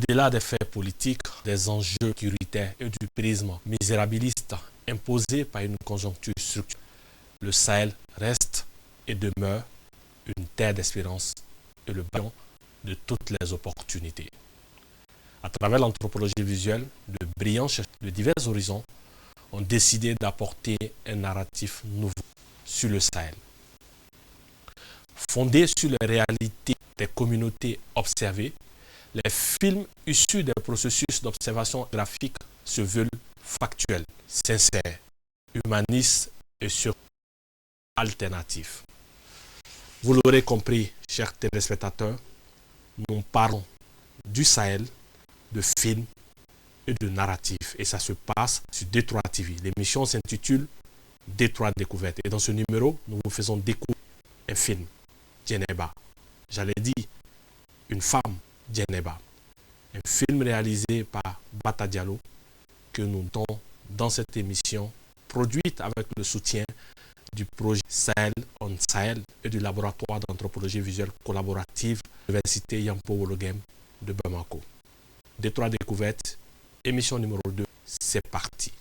Au-delà des faits politiques, des enjeux sécuritaires et du prisme misérabiliste imposé par une conjoncture structurelle, le Sahel reste et demeure une terre d'espérance et le ballon de toutes les opportunités. À travers l'anthropologie visuelle, de brillants chercheurs de divers horizons ont décidé d'apporter un narratif nouveau sur le Sahel. Fondé sur les réalités des communautés observées, les films issus des processus d'observation graphique se veulent factuels, sincères, humanistes et surtout alternatifs. Vous l'aurez compris, chers téléspectateurs, nous parlons du Sahel, de films et de narratifs. Et ça se passe sur Détroit TV. L'émission s'intitule Détroit Découverte. Et dans ce numéro, nous vous faisons découvrir un film, Djeneba. J'allais dire, une femme, Djeneba. Un film réalisé par Bata Diallo que nous donnons dans cette émission, produite avec le soutien du projet Sahel on Sahel et du laboratoire d'anthropologie visuelle collaborative de l'Université Yampo Wologem de Bamako. Détroit Découverte, émission numéro 2, c'est parti.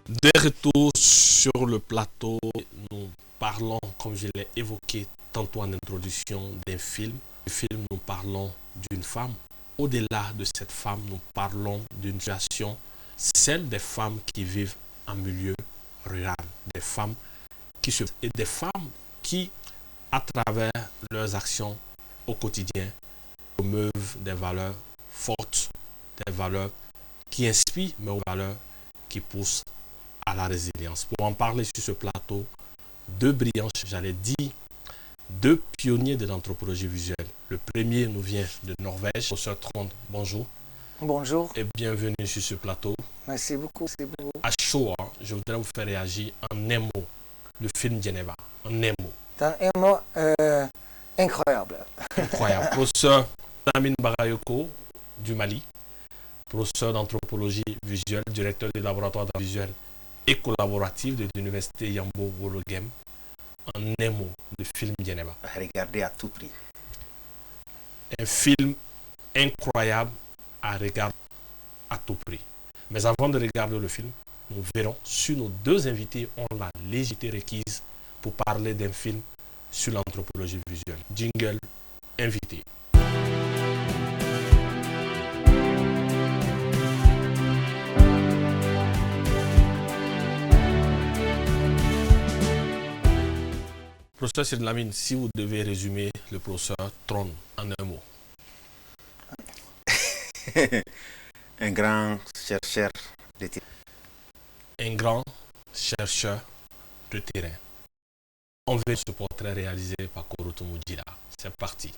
De retour sur le plateau, nous parlons, comme je l'ai évoqué tantôt en introduction, d'un film. Du film, nous parlons d'une femme. Au-delà de cette femme, nous parlons d'une situation, celle des femmes qui vivent en milieu rural, des femmes et des femmes qui, à travers leurs actions au quotidien, promeuvent des valeurs fortes, des valeurs qui inspirent, mais aux valeurs qui poussent à la résilience. Pour en parler sur ce plateau, deux brillants, j'allais dire, deux pionniers de l'anthropologie visuelle. Le premier nous vient de Norvège. Professeur Trond, bonjour. Bonjour. Et bienvenue sur ce plateau. Merci beaucoup. À chaud, je voudrais vous faire réagir en un mot. Le film Djeneba, en un mot. Dans un mot, incroyable. Incroyable. Professeur Lamine Bagayoko du Mali, professeur d'anthropologie visuelle, directeur du laboratoire visuel et collaboratif de l'université Yambo Wologem. En un mot, le film Djeneba. Regardez à tout prix. Un film incroyable à regarder à tout prix. Mais avant de regarder le film, nous verrons si nos deux invités ont la légitimité requise pour parler d'un film sur l'anthropologie visuelle. Jingle, invité. Professeur Sidlamine, si vous devez résumer le professeur Trond en un mot. Un grand chercheur de terrain. Un grand chercheur de terrain. On veut ce portrait réalisé par Koroto Mujira. C'est parti.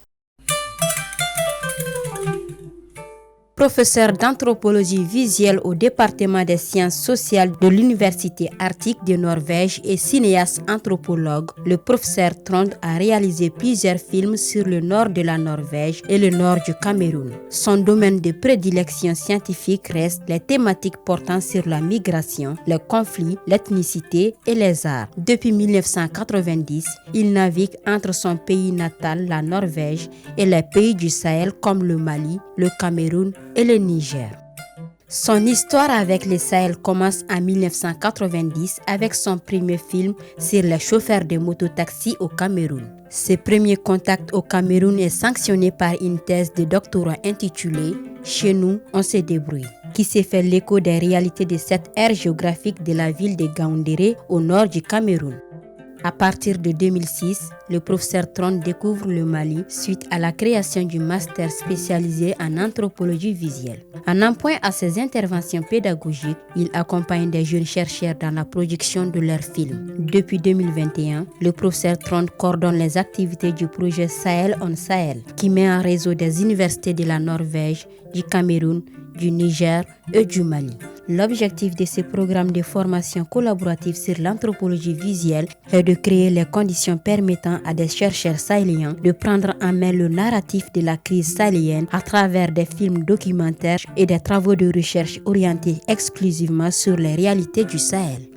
Professeur d'anthropologie visuelle au département des sciences sociales de l'Université arctique de Norvège et cinéaste anthropologue, le professeur Trond a réalisé plusieurs films sur le nord de la Norvège et le nord du Cameroun. Son domaine de prédilection scientifique reste les thématiques portant sur la migration, les conflits, l'ethnicité et les arts. Depuis 1990, il navigue entre son pays natal, la Norvège, et les pays du Sahel comme le Mali, le Cameroun et le Niger. Son histoire avec le Sahel commence en 1990 avec son premier film sur les chauffeurs de mototaxi au Cameroun. Ce premier contact au Cameroun est sanctionné par une thèse de doctorat intitulée « Chez nous, on se débrouille », qui s'est fait l'écho des réalités de cette aire géographique de la ville de Gaoundéré au nord du Cameroun. À partir de 2006, le professeur Tron découvre le Mali suite à la création du master spécialisé en anthropologie visuelle. En appoint à ses interventions pédagogiques, il accompagne des jeunes chercheurs dans la production de leurs films. Depuis 2021, le professeur Tron coordonne les activités du projet Sahel on Sahel, qui met en réseau des universités de la Norvège, du Cameroun, du Niger et du Mali. L'objectif de ce programme de formation collaborative sur l'anthropologie visuelle est de créer les conditions permettant à des chercheurs sahéliens de prendre en main le narratif de la crise sahélienne à travers des films documentaires et des travaux de recherche orientés exclusivement sur les réalités du Sahel.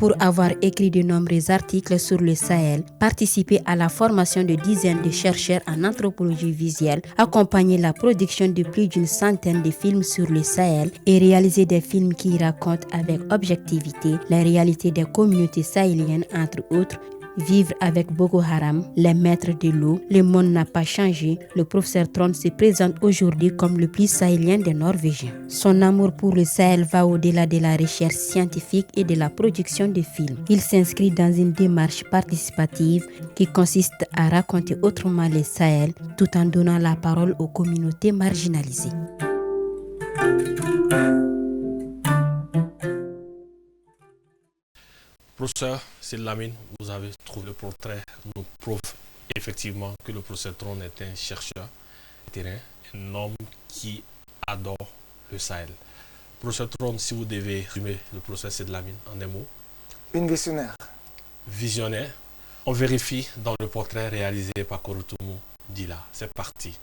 Pour avoir écrit de nombreux articles sur le Sahel, participer à la formation de dizaines de chercheurs en anthropologie visuelle, accompagner la production de plus d'une centaine de films sur le Sahel et réaliser des films qui racontent avec objectivité les réalités des communautés sahéliennes, entre autres, Vivre avec Boko Haram, les maîtres de l'eau, le monde n'a pas changé. Le professeur Tron se présente aujourd'hui comme le plus sahélien des Norvégiens. Son amour pour le Sahel va au-delà de la recherche scientifique et de la production de films. Il s'inscrit dans une démarche participative qui consiste à raconter autrement le Sahel tout en donnant la parole aux communautés marginalisées. Professeur Lamine, vous avez trouvé le portrait, nous prouve effectivement que le professeur Tron est un chercheur de terrain, un homme qui adore le Sahel. Professeur Tron, si vous devez résumer le professeur Lamine en un mot. Une visionnaire. Visionnaire. On vérifie dans le portrait réalisé par Korotoumou Dila. C'est parti.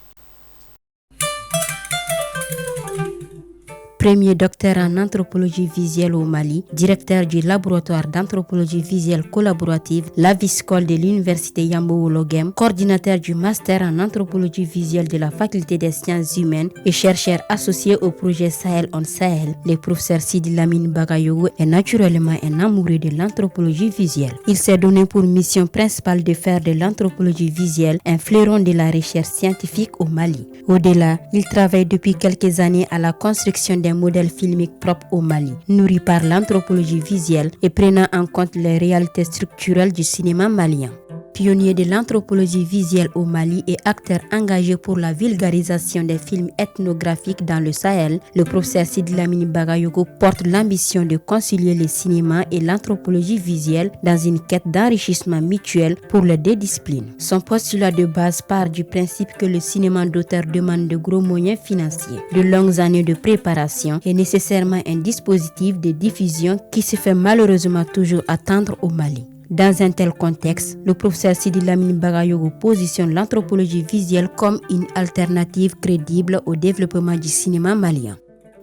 Premier docteur en anthropologie visuelle au Mali, directeur du laboratoire d'anthropologie visuelle collaborative, la Viscole de l'université Yambo-Ologem, coordinateur du master en anthropologie visuelle de la faculté des sciences humaines et chercheur associé au projet Sahel on Sahel, le professeur Sidi Lamine Bagayogo est naturellement un amoureux de l'anthropologie visuelle. Il s'est donné pour mission principale de faire de l'anthropologie visuelle un fleuron de la recherche scientifique au Mali. Au-delà, il travaille depuis quelques années à la construction d'un modèle filmique propre au Mali, nourri par l'anthropologie visuelle et prenant en compte les réalités structurelles du cinéma malien. Pionnier de l'anthropologie visuelle au Mali et acteur engagé pour la vulgarisation des films ethnographiques dans le Sahel, le professeur Sidi Lamine Bagayogo porte l'ambition de concilier le cinéma et l'anthropologie visuelle dans une quête d'enrichissement mutuel pour les deux disciplines. Son postulat de base part du principe que le cinéma d'auteur demande de gros moyens financiers, de longues années de préparation et nécessairement un dispositif de diffusion qui se fait malheureusement toujours attendre au Mali. Dans un tel contexte, le professeur Sidi Lamine Bagayogo positionne l'anthropologie visuelle comme une alternative crédible au développement du cinéma malien.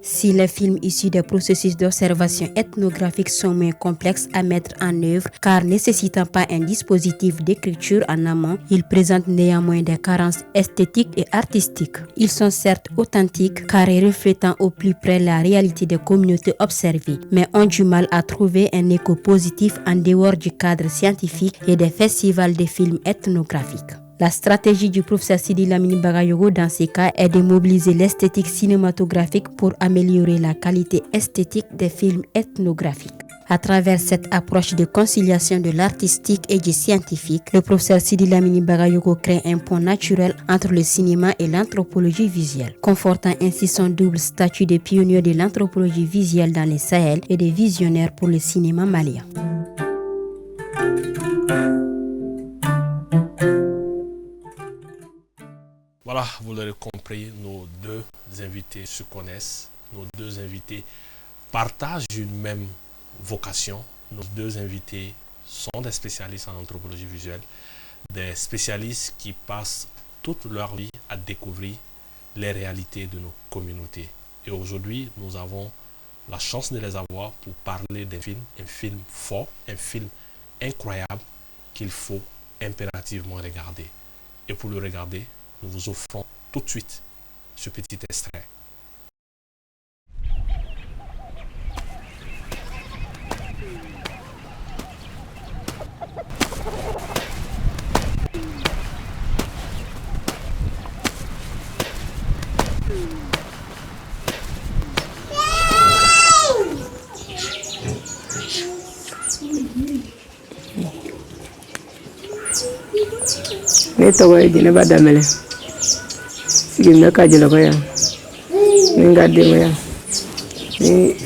Si les films issus des processus d'observation ethnographique sont moins complexes à mettre en œuvre car nécessitant pas un dispositif d'écriture en amont, ils présentent néanmoins des carences esthétiques et artistiques. Ils sont certes authentiques car reflétant au plus près la réalité des communautés observées, mais ont du mal à trouver un écho positif en dehors du cadre scientifique et des festivals de films ethnographiques. La stratégie du professeur Sidi Lamine Bagayogo dans ces cas est de mobiliser l'esthétique cinématographique pour améliorer la qualité esthétique des films ethnographiques. À travers cette approche de conciliation de l'artistique et du scientifique, le professeur Sidi Lamine Bagayogo crée un pont naturel entre le cinéma et l'anthropologie visuelle, confortant ainsi son double statut de pionnier de l'anthropologie visuelle dans le Sahel et de visionnaire pour le cinéma malien. Voilà, vous l'aurez compris, nos deux invités se connaissent, nos deux invités partagent une même vocation. Nos deux invités sont des spécialistes en anthropologie visuelle, des spécialistes qui passent toute leur vie à découvrir les réalités de nos communautés. Et aujourd'hui, nous avons la chance de les avoir pour parler d'un film, un film fort, un film incroyable qu'il faut impérativement regarder. Et pour le regarder, nous vous offrons tout de suite ce petit extrait. Ne tɔgɔ ye Jɛnɛba Damɛlɛ. Sigin bɛ Kajilɔkɔ yan. Ni n ka denbaya. Ni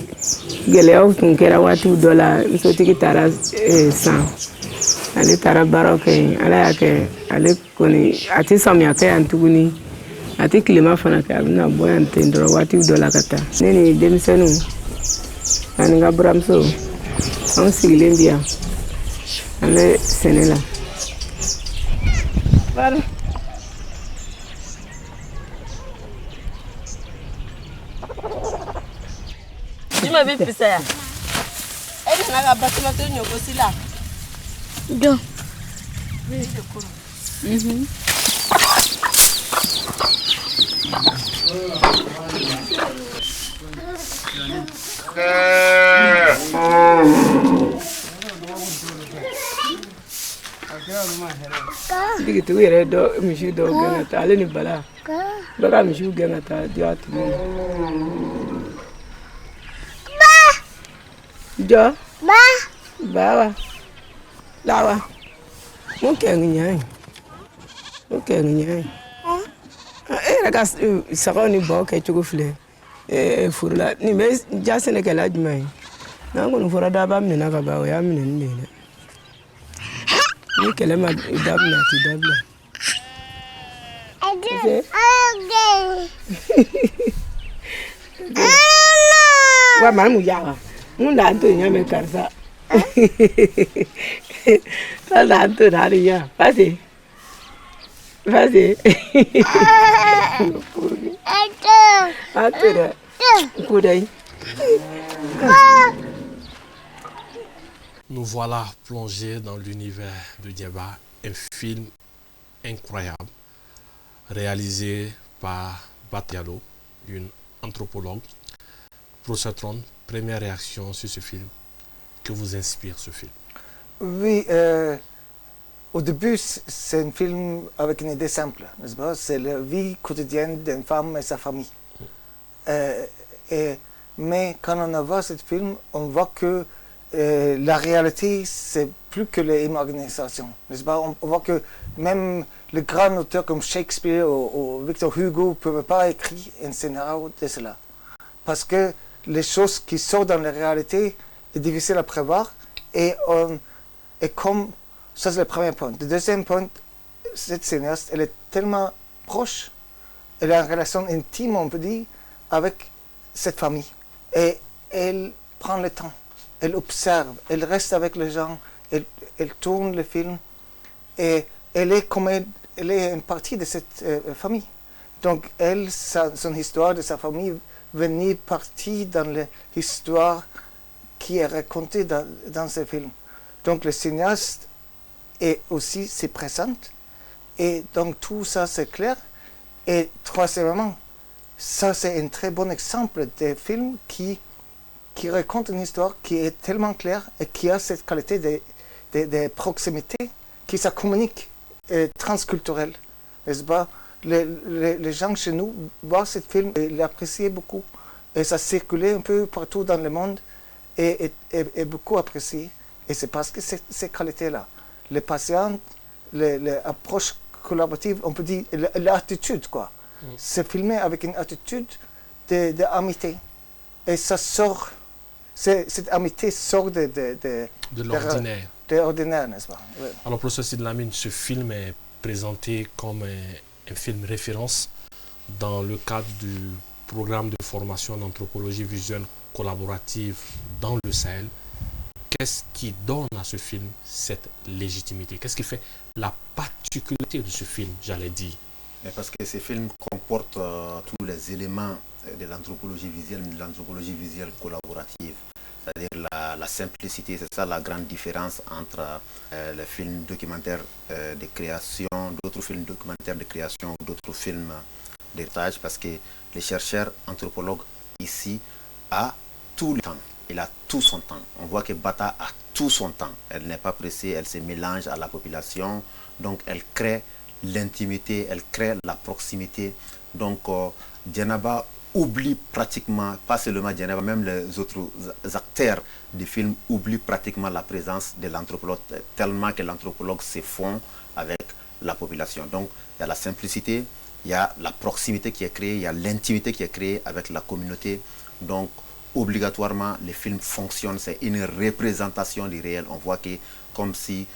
gɛlɛyaw tun kɛra waatiw dɔ la, musotigi taara san. Ale taara baaraw kɛ yen. Ala y'a kɛ ale kɔni a tɛ samiya kɛ yan tuguni. A tɛ tilema fana kɛ. A bɛna bɔ yan ten dɔrɔn waatiw dɔ la ka taa. Ne ni denmisɛnninw ani n ka buramuso anw sigilen bi yan. An bɛ sɛnɛ la. Juma bɛ pisaya. E nana ka basimatɔ ɲɔgosi la. Jɔn. Digitigiw yɛrɛ dɔ misi dɔw gɛn ka taa ale ni Bala bɛɛ ka misiw gɛn ka taa di a tigi ma. Jɔ Baba Lawa mun kɛ ŋiɲa ye mun kɛ ŋiɲa ye e yɛrɛ ka sagaw ni baw kɛ cogo filɛ furu la nin bɛ ja sɛnɛkɛla jumɛn ye n'an kɔni fɔra daba minɛna ka ban o y'a minɛni de ye dɛ ni kɛlɛ ma dabila a tɛ dabila. Wa maa mun yaga mun da an to ɲɛ mɛ karisa da an to da hali ɲɛ pase an to dɛ kudayi. Nous voilà plongés dans l'univers de Djeba, un film incroyable réalisé par Batialo, une anthropologue. Professeur Tron, première réaction sur ce film. Que vous inspire ce film? Oui, au début, c'est un film avec une idée simple, n'est-ce pas? C'est la vie quotidienne d'une femme et sa famille. Mais quand on voit ce film, on voit que la réalité, c'est plus que l'imagination, n'est-ce pas? On voit que même les grands auteurs comme Shakespeare ou Victor Hugo ne peuvent pas écrire un scénario de cela. Parce que les choses qui sortent dans la réalité est difficile à prévoir et comme ça c'est le premier point. Le deuxième point, cette cinéaste, elle est tellement proche, elle a une relation intime, on peut dire, avec cette famille. Et elle prend le temps, elle observe, elle reste avec les gens, elle tourne le film et elle est comme elle est une partie de cette famille. Donc elle, son histoire de sa famille venir partie dans l'histoire qui est racontée dans ce film. Donc le cinéaste est aussi se présente et donc tout ça c'est clair. Et troisièmement, ça c'est un très bon exemple de film qui raconte une histoire qui est tellement claire et qui a cette qualité de proximité, qui ça communique transculturel, n'est-ce pas? Les gens chez nous voient ce film et l'apprécient beaucoup. Et ça circulait un peu partout dans le monde et beaucoup apprécié. Et c'est parce que ces qualités-là, les patients, l'approche collaborative, on peut dire l'attitude, quoi. C'est filmé avec une attitude d'amitié. Et ça sort, cette amitié sort de l'ordinaire. De l'ordinaire, n'est-ce pas? Oui. Alors, professeur Sidlamine, ce film est présenté comme un film référence dans le cadre du programme de formation en anthropologie visuelle collaborative dans le Sahel. Qu'est-ce qui donne à ce film cette légitimité? Qu'est-ce qui fait la particularité de ce film, j'allais dire? Parce que ce film comporte tous les éléments de l'anthropologie visuelle collaborative. C'est-à-dire la simplicité, c'est ça la grande différence entre les films documentaires de création, d'autres films documentaires de création, d'autres films d'héritage, parce que le chercheur anthropologue ici a tout le temps, il a tout son temps. On voit que Bata a tout son temps, elle n'est pas pressée, elle se mélange à la population, donc elle crée l'intimité, elle crée la proximité. Donc Djenaba oublie pratiquement, pas seulement Djenaba, même les autres acteurs du film oublient pratiquement la présence de l'anthropologue, tellement que l'anthropologue se fond avec la population. Donc, il y a la simplicité, il y a la proximité qui est créée, il y a l'intimité qui est créée avec la communauté. Donc, obligatoirement, les films fonctionnent, c'est une représentation du réel. On voit que comme si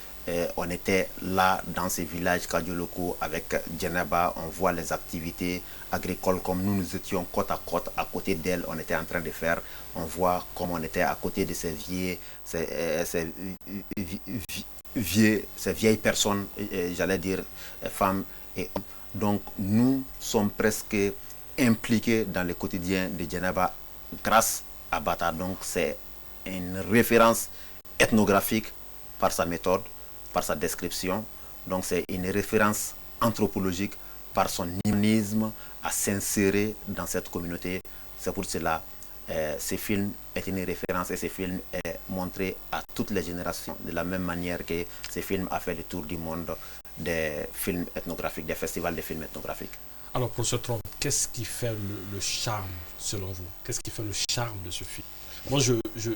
on était là dans ces villages cardio-locaux avec Djeneba, on voit les activités agricoles comme nous étions côte à côté d'elle, on était en train de faire, on voit comme on était à côté de ces vieilles personnes, j'allais dire femmes et hommes. Donc nous sommes presque impliqués dans le quotidien de Djeneba grâce à Bata. Donc c'est une référence ethnographique par sa méthode, par sa description. Donc c'est une référence anthropologique par son humanisme à s'insérer dans cette communauté. C'est pour cela ce film est une référence et ce film est montré à toutes les générations de la même manière que ce film a fait le tour du monde des films ethnographiques, des festivals de films ethnographiques. Alors, professeur Trond, qu'est-ce qui fait le charme, selon vous? Qu'est-ce qui fait le charme de ce film? Moi,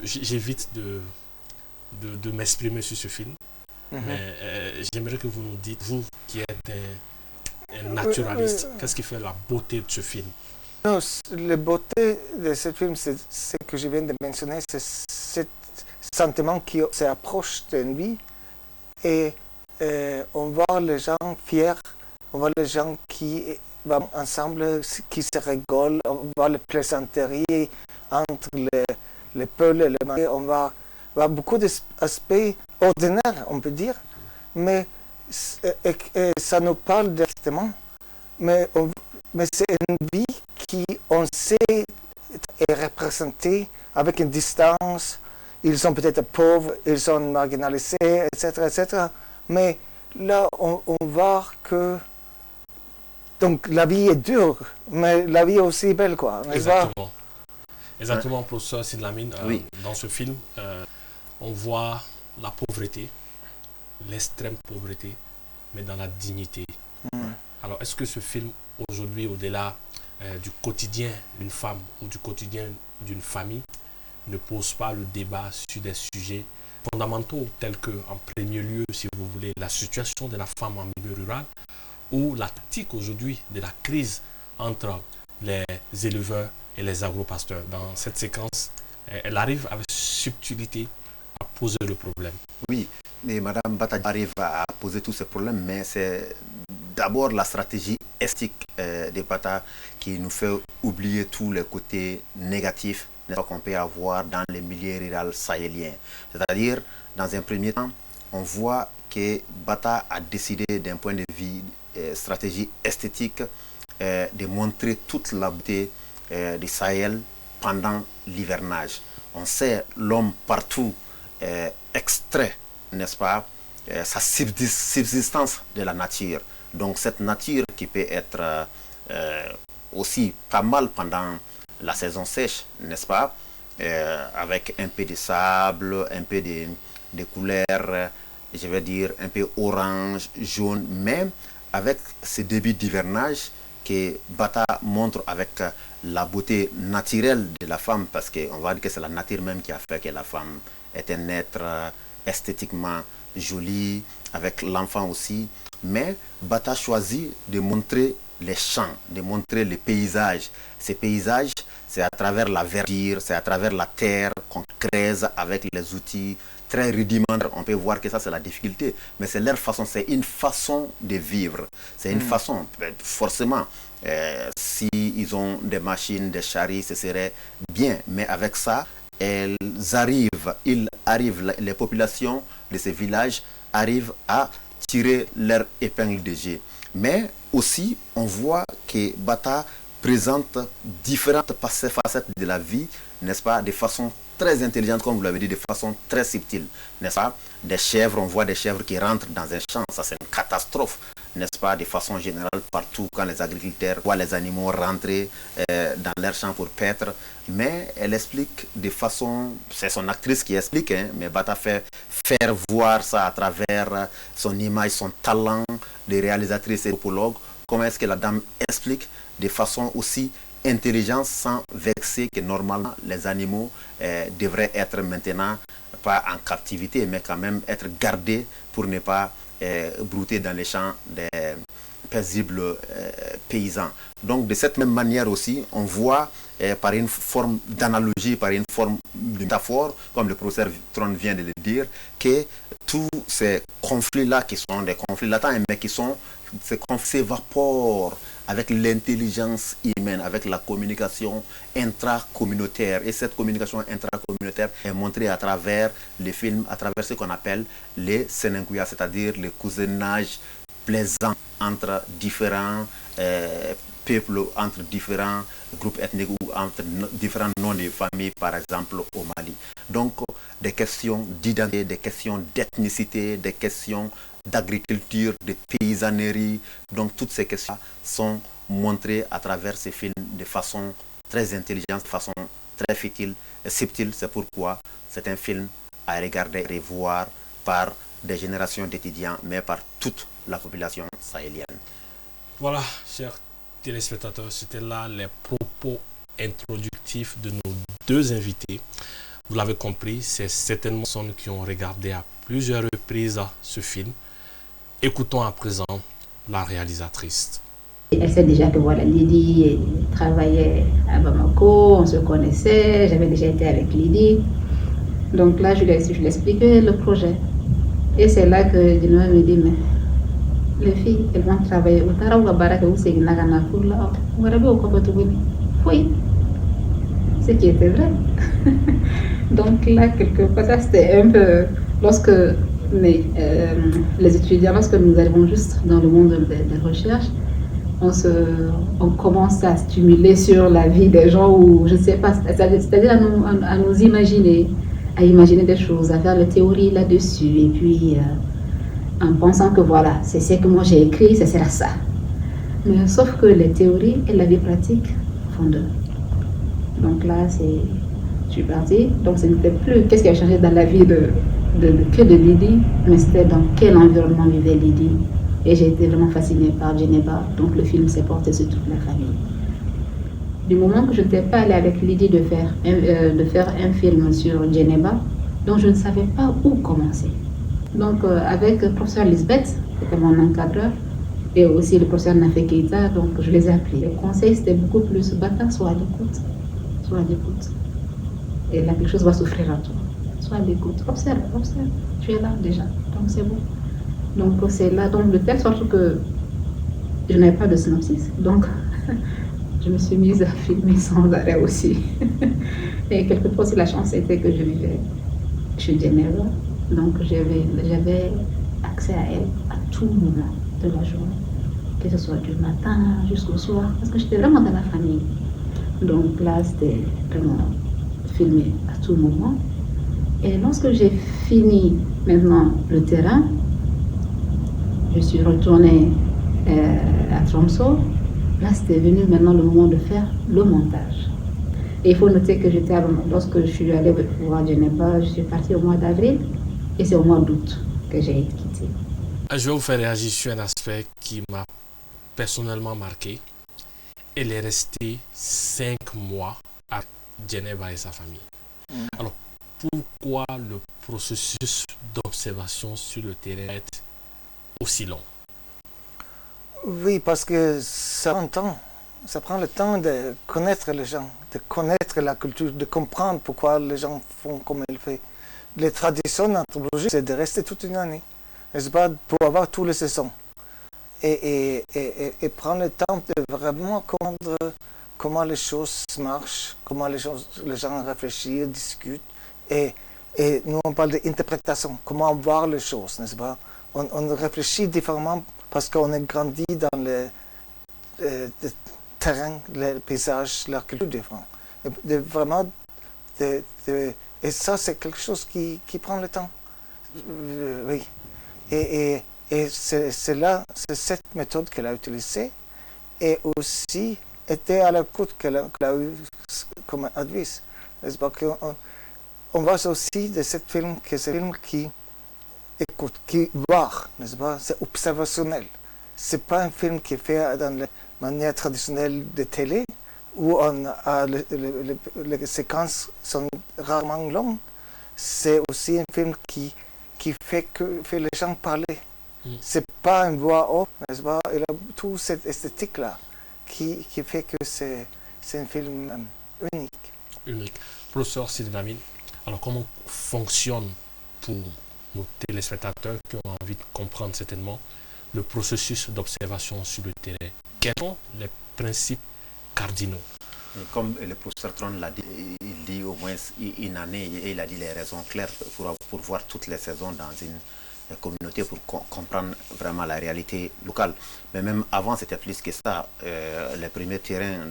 j'évite de m'exprimer sur ce film, mais j'aimerais que vous nous dites, vous qui êtes un naturaliste, qu'est-ce qui fait la beauté de ce film? Non, la beauté de ce film, c'est ce que je viens de mentionner, c'est ce sentiment qui s'approche d'une vie et on voit les gens fiers, on voit les gens qui vont ensemble, qui se rigolent, on voit les plaisanteries entre les peuples et les mariés, on voit beaucoup d'aspects ordinaires, on peut dire, mais ça nous parle directement, mais c'est une vie qui, on sait, est représentée avec une distance. Ils sont peut-être pauvres, ils sont marginalisés, etc. Mais là, on voit que donc la vie est dure, mais la vie est aussi belle, quoi. Exactement. Exactement, professeur Sidlamine. Oui. Dans ce film, on voit la pauvreté, l'extrême pauvreté, mais dans la dignité. Alors, est-ce que ce film, aujourd'hui, au-delà du quotidien d'une femme ou du quotidien d'une famille, ne pose pas le débat sur des sujets fondamentaux tels que, en premier lieu, si vous voulez, la situation de la femme en milieu rural ou la tactique aujourd'hui de la crise entre les éleveurs et les agro-pasteurs. Dans cette séquence, elle arrive avec subtilité à poser le problème. Oui, mais Madame Bata arrive à poser tous ces problèmes, mais c'est d'abord la stratégie esthétique des Bata qui nous fait oublier tous les côtés négatifs qu'on peut avoir dans les milieux ruraux sahéliens. C'est-à-dire, dans un premier temps, on voit que Bata a décidé d'un point de vue stratégie esthétique de montrer toute la beauté du Sahel pendant l'hivernage. On sait l'homme partout extrait, n'est-ce pas, sa subsistance de la nature. Donc cette nature qui peut être aussi pas mal pendant la saison sèche, n'est-ce pas, avec un peu de sable, un peu de couleurs, je vais dire un peu orange, jaune, mais avec ce début d'hivernage que Bata montre avec la beauté naturelle de la femme, parce qu'on va dire que c'est la nature même qui a fait que la femme est un être esthétiquement joli, avec l'enfant aussi. Mais Bata choisit de montrer les champs, de montrer les paysages. Ces paysages, c'est à travers la verdure, c'est à travers la terre qu'on creuse avec les outils très rudimentaires. On peut voir que ça, c'est la difficulté. Mais c'est leur façon, c'est une façon de vivre. C'est une façon, forcément, si ils ont des machines, des chariots, ce serait bien. Mais avec ça, les populations de ces villages arrivent à tirer leur épingle de jeu. Mais aussi, on voit que Bata présente différentes facettes de la vie, n'est-ce pas, de façon très intelligente, comme vous l'avez dit, de façon très subtile, n'est-ce pas. Des chèvres, on voit des chèvres qui rentrent dans un champ, ça c'est une catastrophe, n'est-ce pas, de façon générale partout quand les agriculteurs voient les animaux rentrer dans leur champ pour paître. Mais elle explique de façon, c'est son actrice qui explique, hein, mais Bata fait faire voir ça à travers son image, son talent de réalisatrice et anthropologue. Comment est-ce que la dame explique de façon aussi intelligente, sans vexer, que normalement les animaux devraient être maintenant pas en captivité, mais quand même être gardés pour ne pas brouter dans les champs des paisibles paysans. Donc de cette même manière aussi, on voit par une forme d'analogie, par une forme de métaphore, comme le professeur Tron vient de le dire, que tous ces conflits-là qui sont des conflits latents, mais qui sont, ces conflits s'évaporent avec l'intelligence humaine, avec la communication intracommunautaire. Et cette communication intracommunautaire est montrée à travers les films, à travers ce qu'on appelle les senenkuya, c'est-à-dire le cousinage plaisant entre différents peuples, entre différents groupes ethniques ou entre différents noms de familles, par exemple au Mali. Donc des questions d'identité, des questions d'ethnicité, des questions d'agriculture, de paysannerie. Donc toutes ces questions sont montrées à travers ces films de façon très intelligente, de façon très subtile. C'est pourquoi c'est un film à regarder et voir par des générations d'étudiants, mais par toute la population sahélienne. Voilà, chers téléspectateurs, c'était là les propos introductifs de nos deux invités. Vous l'avez compris, c'est certainement ceux qui ont regardé à plusieurs reprises ce film. Écoutons à présent la réalisatrice. Elle sait déjà que voilà, Lydie travaillait à Bamako, on se connaissait, j'avais déjà été avec Lydie. Donc là, je lui ai expliqué le projet. Et c'est là que Dino me dit, mais les filles, elles vont travailler au Tarawa Baraka ou Seginagana pour là. Oui, ce qui était vrai. Donc là, quelque part, ça c'était un peu, lorsque les étudiants, lorsque nous arrivons juste dans le monde des recherches, on commence à stimuler sur la vie des gens, ou je ne sais pas, c'est-à-dire à nous imaginer, à imaginer des choses, à faire la théorie là-dessus, et puis en pensant que voilà, c'est ce que moi j'ai écrit, ce sera ça. Mais sauf que les théories et la vie pratique font deux. Donc là, je suis partie. Donc ce n'était plus qu'est-ce qui a changé dans la vie que de Lydie, mais c'était dans quel environnement vivait Lydie. Et j'ai été vraiment fascinée par Djeneba. Donc le film s'est porté sur toute la famille. Du moment que je n'étais pas allée avec Lydie de faire un film sur Djeneba, donc je ne savais pas où commencer. Donc avec le professeur Lisbeth, c'était mon encadreur, et aussi le professeur Nafé Keita, donc je les ai appelés. Le conseil c'était beaucoup plus, Bata, sois à l'écoute. Sois à l'écoute. Et là, quelque chose va s'offrir à toi. Sois à l'écoute. Observe. Tu es là déjà. Donc c'est bon. Donc c'est là, donc de telle sorte que je n'avais pas de synopsis. Donc je me suis mise à filmer sans arrêt aussi. Et quelque part aussi la chance était que je vivais chez Djeneba. Donc j'avais accès à elle à tout moment de la journée. Que ce soit du matin jusqu'au soir. Parce que j'étais vraiment dans la famille. Donc là, c'était vraiment filmé à tout moment. Et lorsque j'ai fini maintenant le terrain, je suis retournée à Tromsø. Là, c'était venu maintenant le moment de faire le montage. Et il faut noter que lorsque je suis allée voir Djeneba, je suis partie au mois d'avril et c'est au mois d'août que j'ai quitté. Je vais vous faire réagir sur un aspect qui m'a personnellement marqué. Elle est restée 5 mois à Djeneba et sa famille. Alors, pourquoi le processus d'observation sur le terrain est aussi long? Oui, parce que ça prend le temps. Ça prend le temps de connaître les gens, de connaître la culture, de comprendre pourquoi les gens font comme ils font. Les traditions anthropologiques, c'est de rester toute une année, n'est-ce pas, pour avoir tous les saisons. Et prendre le temps de vraiment comprendre comment les choses marchent, comment les gens réfléchissent, discutent. Et nous, on parle d'interprétation, comment voir les choses, n'est-ce pas? On réfléchit différemment parce qu'on est grandi dans le terrain, les paysages, la culture différente. Et ça, c'est quelque chose qui prend le temps. Oui. Et c'est cette méthode qu'elle a utilisée et aussi était à l'écoute qu'elle a eu comme advice. N'est-ce pas? On voit aussi de ce film que c'est un film qui écoute, qui voit, n'est-ce pas? C'est observationnel. C'est pas un film qui est fait dans la manière traditionnelle de télé où les séquences sont rarement longues. C'est aussi un film qui fait les gens parler. C'est pas une voix off, n'est-ce pas? Il a toute cette esthétique-là qui fait que c'est un film unique. Unique. Professeur Sidinamine, alors comment fonctionne pour nos téléspectateurs qui ont envie de comprendre certainement le processus d'observation sur le terrain? Quels sont les principes cardinaux? Et comme le professeur Tron l'a dit, il dit au moins une année, et il a dit les raisons claires pour voir toutes les saisons dans une communauté, pour comprendre vraiment la réalité locale. Mais même avant, c'était plus que ça. Les premiers terrains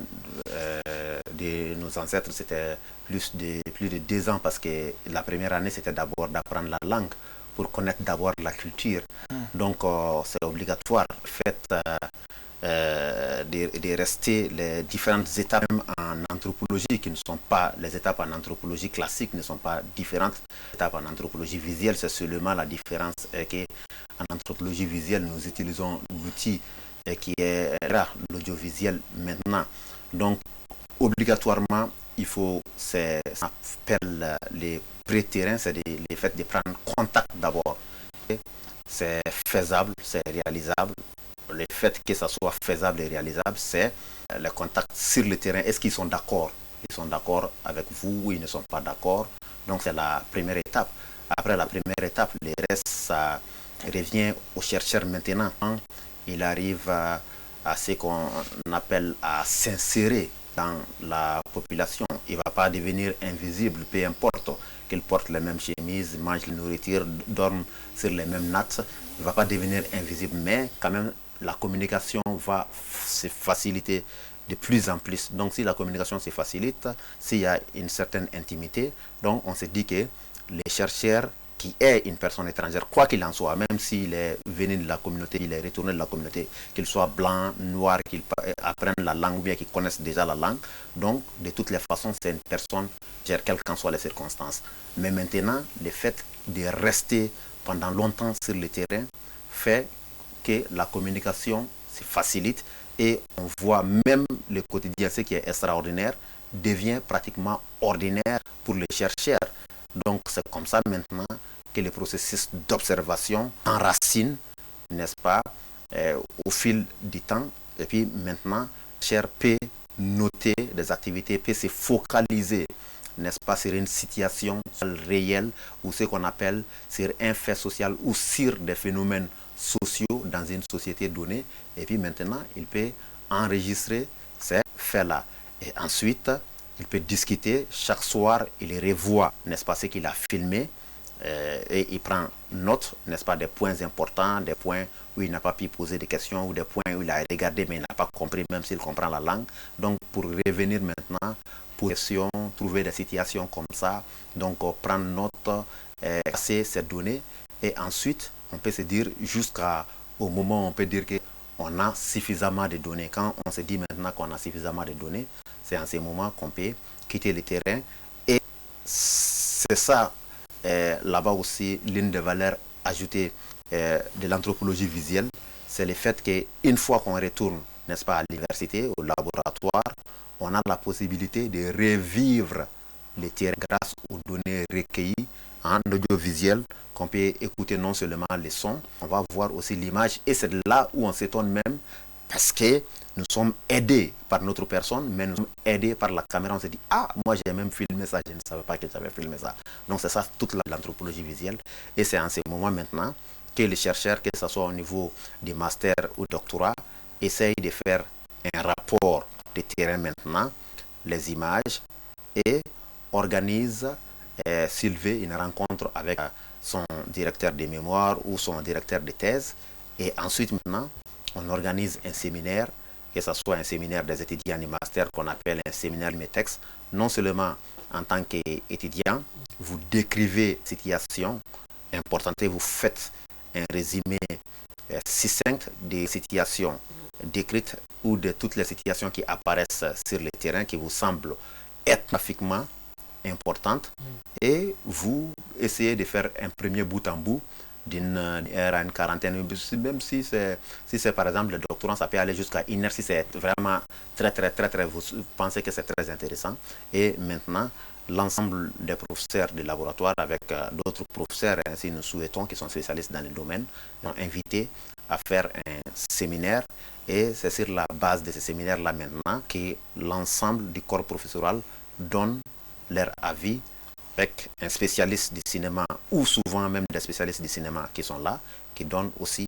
de nos ancêtres, c'était plus de 2 ans, parce que la première année, c'était d'abord d'apprendre la langue, pour connaître d'abord la culture. Donc, c'est obligatoire. Faites de rester les différentes étapes en anthropologie qui ne sont pas les étapes en anthropologie classique, ne sont pas différentes. Les étapes en anthropologie visuelle, c'est seulement la différence qu'en anthropologie visuelle, nous utilisons l'outil qui est là, l'audiovisuel maintenant. Donc, obligatoirement, il faut, ça s'appelle les pré-terrains, c'est le fait de prendre contact d'abord. C'est faisable, c'est réalisable. Le fait que ça soit faisable et réalisable, c'est le contact sur le terrain. Est-ce qu'ils sont d'accord? Ils sont d'accord avec vous ou ils ne sont pas d'accord? Donc c'est la première étape. Après la première étape, le reste, ça revient au chercheur maintenant. Il arrive à ce qu'on appelle à s'insérer dans la population. Il ne va pas devenir invisible, peu importe qu'il porte les mêmes chemises, mange la nourriture, dorme sur les mêmes nattes. Il ne va pas devenir invisible, mais quand même, la communication va se faciliter de plus en plus. Donc si la communication se facilite, s'il y a une certaine intimité, donc on se dit que les chercheurs qui est une personne étrangère, quoi qu'il en soit, même s'il est venu de la communauté, il est retourné de la communauté, qu'il soit blanc, noir, qu'il apprenne la langue ou bien qu'il connaisse déjà la langue, donc de toutes les façons, c'est une personne, quelles qu'en soient les circonstances. Mais maintenant, le fait de rester pendant longtemps sur le terrain fait que la communication se facilite et on voit même le quotidien, ce qui est extraordinaire, devient pratiquement ordinaire pour les chercheurs. Donc c'est comme ça maintenant que le processus d'observation enracine, n'est-ce pas, au fil du temps. Et puis maintenant, le chercheur peut noter des activités, peut se focaliser, n'est-ce pas, sur une situation réelle ou ce qu'on appelle sur un fait social ou sur des phénomènes sociaux dans une société donnée. Et puis maintenant, il peut enregistrer ces faits-là. Et ensuite, il peut discuter. Chaque soir, il revoit, n'est-ce pas, ce qu'il a filmé. Et il prend note, n'est-ce pas, des points importants, des points où il n'a pas pu poser des questions, ou des points où il a regardé mais il n'a pas compris, même s'il comprend la langue. Donc, pour revenir maintenant, pour trouver des situations comme ça, donc prendre note, casser ces données, et ensuite, on peut se dire jusqu'au moment où on peut dire qu'on a suffisamment de données. Quand on se dit maintenant qu'on a suffisamment de données, c'est en ce moment qu'on peut quitter le terrain. Et c'est ça, là-bas aussi, l'une des valeurs ajoutées de l'anthropologie visuelle, c'est le fait qu'une fois qu'on retourne, n'est-ce pas, à l'université, au laboratoire, on a la possibilité de revivre le terrain grâce aux données recueillies en audiovisuel, qu'on peut écouter non seulement les sons, on va voir aussi l'image, et c'est là où on s'étonne même, parce que nous sommes aidés par notre personne, mais nous sommes aidés par la caméra. On se dit, ah, moi j'ai même filmé ça, je ne savais pas que j'avais filmé ça. Donc c'est ça toute l'anthropologie visuelle, et c'est en ce moment maintenant que les chercheurs, que ce soit au niveau du master ou doctorat, essayent de faire un rapport de terrain maintenant, les images, et organisent Sylvie une rencontre avec son directeur de mémoire ou son directeur de thèse, et ensuite maintenant on organise un séminaire, que ce soit un séminaire des étudiants du master qu'on appelle un séminaire Limetex. Non seulement en tant qu'étudiant, vous décrivez une situation importante et vous faites un résumé succinct des situations décrites ou de toutes les situations qui apparaissent sur le terrain qui vous semblent ethnographiquement importante, et vous essayez de faire un premier bout en bout d'une heure à une quarantaine, même si c'est par exemple le doctorat, ça peut aller jusqu'à une heure si c'est vraiment très, vous pensez que c'est très intéressant. Et maintenant, l'ensemble des professeurs de laboratoire avec d'autres professeurs, si nous souhaitons, qui sont spécialistes dans le domaine, ont invité à faire un séminaire. Et c'est sur la base de ce séminaire-là maintenant que l'ensemble du corps professoral donne leur avis avec un spécialiste du cinéma ou souvent même des spécialistes du cinéma qui sont là, qui donnent aussi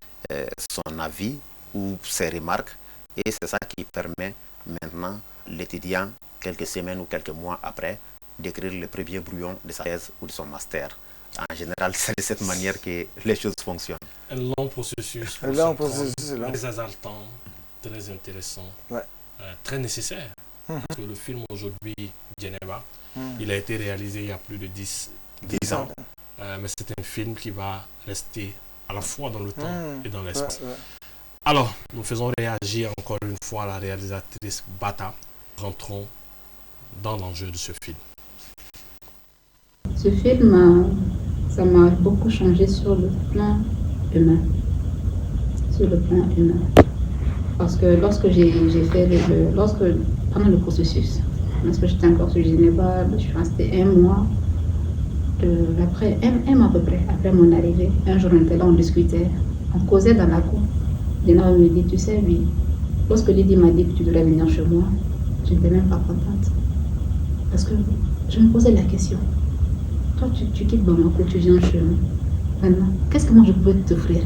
son avis ou ses remarques. Et c'est ça qui permet maintenant l'étudiant, quelques semaines ou quelques mois après, d'écrire le premier brouillon de sa thèse ou de son master. En général, c'est de cette manière que les choses fonctionnent. Un long processus. Très exaltant, très intéressant, très nécessaire. Parce que le film aujourd'hui, Geneva, il a été réalisé il y a plus de 10 ans. Mais c'est un film qui va rester à la fois dans le temps et dans l'espace. Alors, nous faisons réagir encore une fois la réalisatrice Bata. Rentrons dans l'enjeu de ce film. Ce film, ça m'a beaucoup changé sur le plan humain. Parce que lorsque j'ai fait pendant le processus, lorsque j'étais encore sur Geneva, je suis restée un mois à peu près, après mon arrivée. Un jour, on était là, on discutait, on causait dans la cour. Léna me dit, tu sais, oui, lorsque Lydie m'a dit que tu devrais venir chez moi, je n'étais même pas contente. Parce que je me posais la question. Toi, tu quittes Bamako, tu viens chez moi. Maintenant, qu'est-ce que moi je peux t'offrir?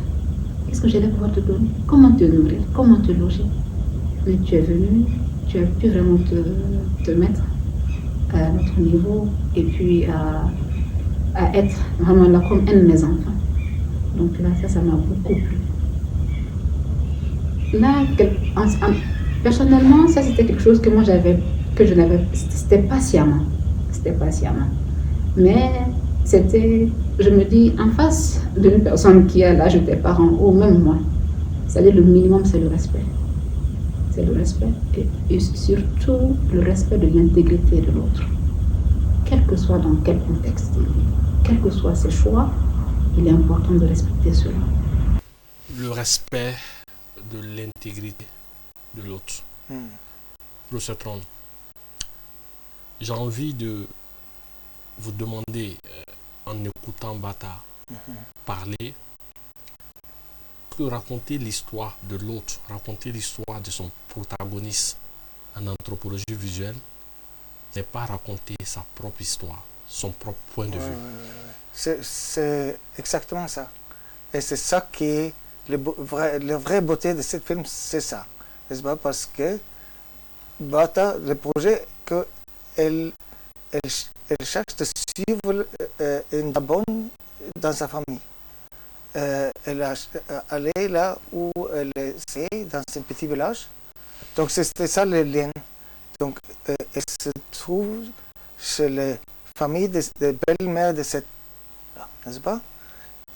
Qu'est-ce que j'allais pouvoir te donner? Comment te nourrir? Comment te loger? Mais tu es venu, tu as pu vraiment te mettre à notre niveau et puis à être vraiment là comme un de mes enfants. Donc là, ça m'a beaucoup plu. Là, personnellement, ça c'était quelque chose que moi c'était patiemment. Mais je me dis, en face d'une personne qui a l'âge de tes parents, ou même moi, c'est-à-dire le minimum, c'est le respect. C'est le respect et surtout le respect de l'intégrité de l'autre. Quel que soit dans quel contexte il vit, quels que soient ses choix, il est important de respecter cela. Le respect de l'intégrité de l'autre. Professeur Trond, j'ai envie de vous demander, en écoutant Bata parler, que raconter l'histoire de l'autre, raconter l'histoire de son protagoniste en anthropologie visuelle, n'est pas raconter sa propre histoire, son propre point de vue. C'est exactement ça. Et c'est ça qui est la vraie beauté de ce film, c'est ça. N'est-ce pas? Parce que Bata, le projet, elle cherche de suivre une bonne dans sa famille. Elle est allée là où elle est, dans un petit village. Donc c'était ça le lien. Donc elle se trouve chez les familles de belles-mères de cette, n'est-ce pas?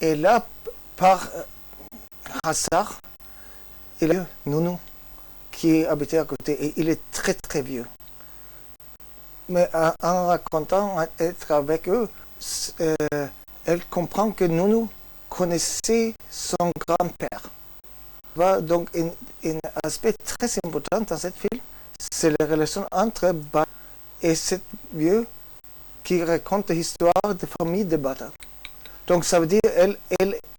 Et là, par hasard, il y a Nounou qui habitait à côté et il est très très vieux. Mais en racontant être avec eux, elle comprend que Nounou connaissait son grand-père. Donc un aspect très important dans cette film, c'est la relation entre Bata et cet vieux qui raconte l'histoire de famille de Bata. Donc ça veut dire qu'elle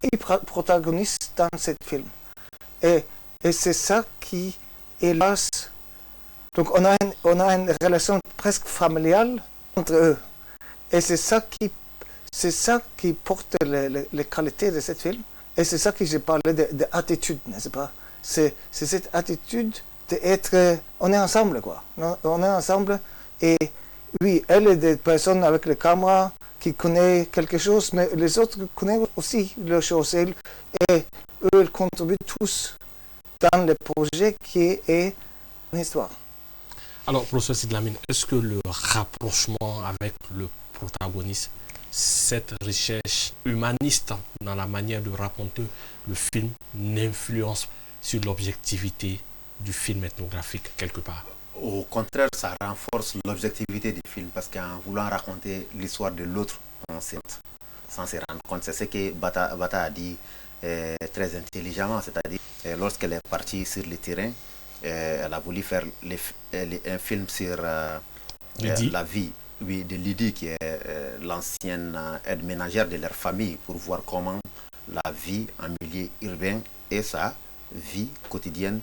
est protagoniste dans ce film. Et c'est ça qui est là. Donc on a une relation presque familiale entre eux. Et c'est ça qui porte les qualités de ce film. Et c'est ça que j'ai parlé d'attitude, n'est-ce pas? C'est cette attitude d'être... On est ensemble, quoi. On est ensemble. Et oui, elle est des personnes avec les caméras qui connaissent quelque chose, mais les autres connaissent aussi les choses. Et eux, ils contribuent tous dans le projet qui est une histoire. Alors, professeur Sidlamine, est-ce que le rapprochement avec le protagoniste, cette recherche humaniste dans la manière de raconter le film, n'influence sur l'objectivité du film ethnographique quelque part? Au contraire, ça renforce l'objectivité du film parce qu'en voulant raconter l'histoire de l'autre, on sait sans se rendre compte. C'est ce que Bata a dit très intelligemment, c'est-à-dire lorsqu'elle est partie sur le terrain, elle a voulu faire un film sur la vie Oui, de Lydie, qui est l'ancienne aide ménagère de leur famille, pour voir comment la vie en milieu urbain et sa vie quotidienne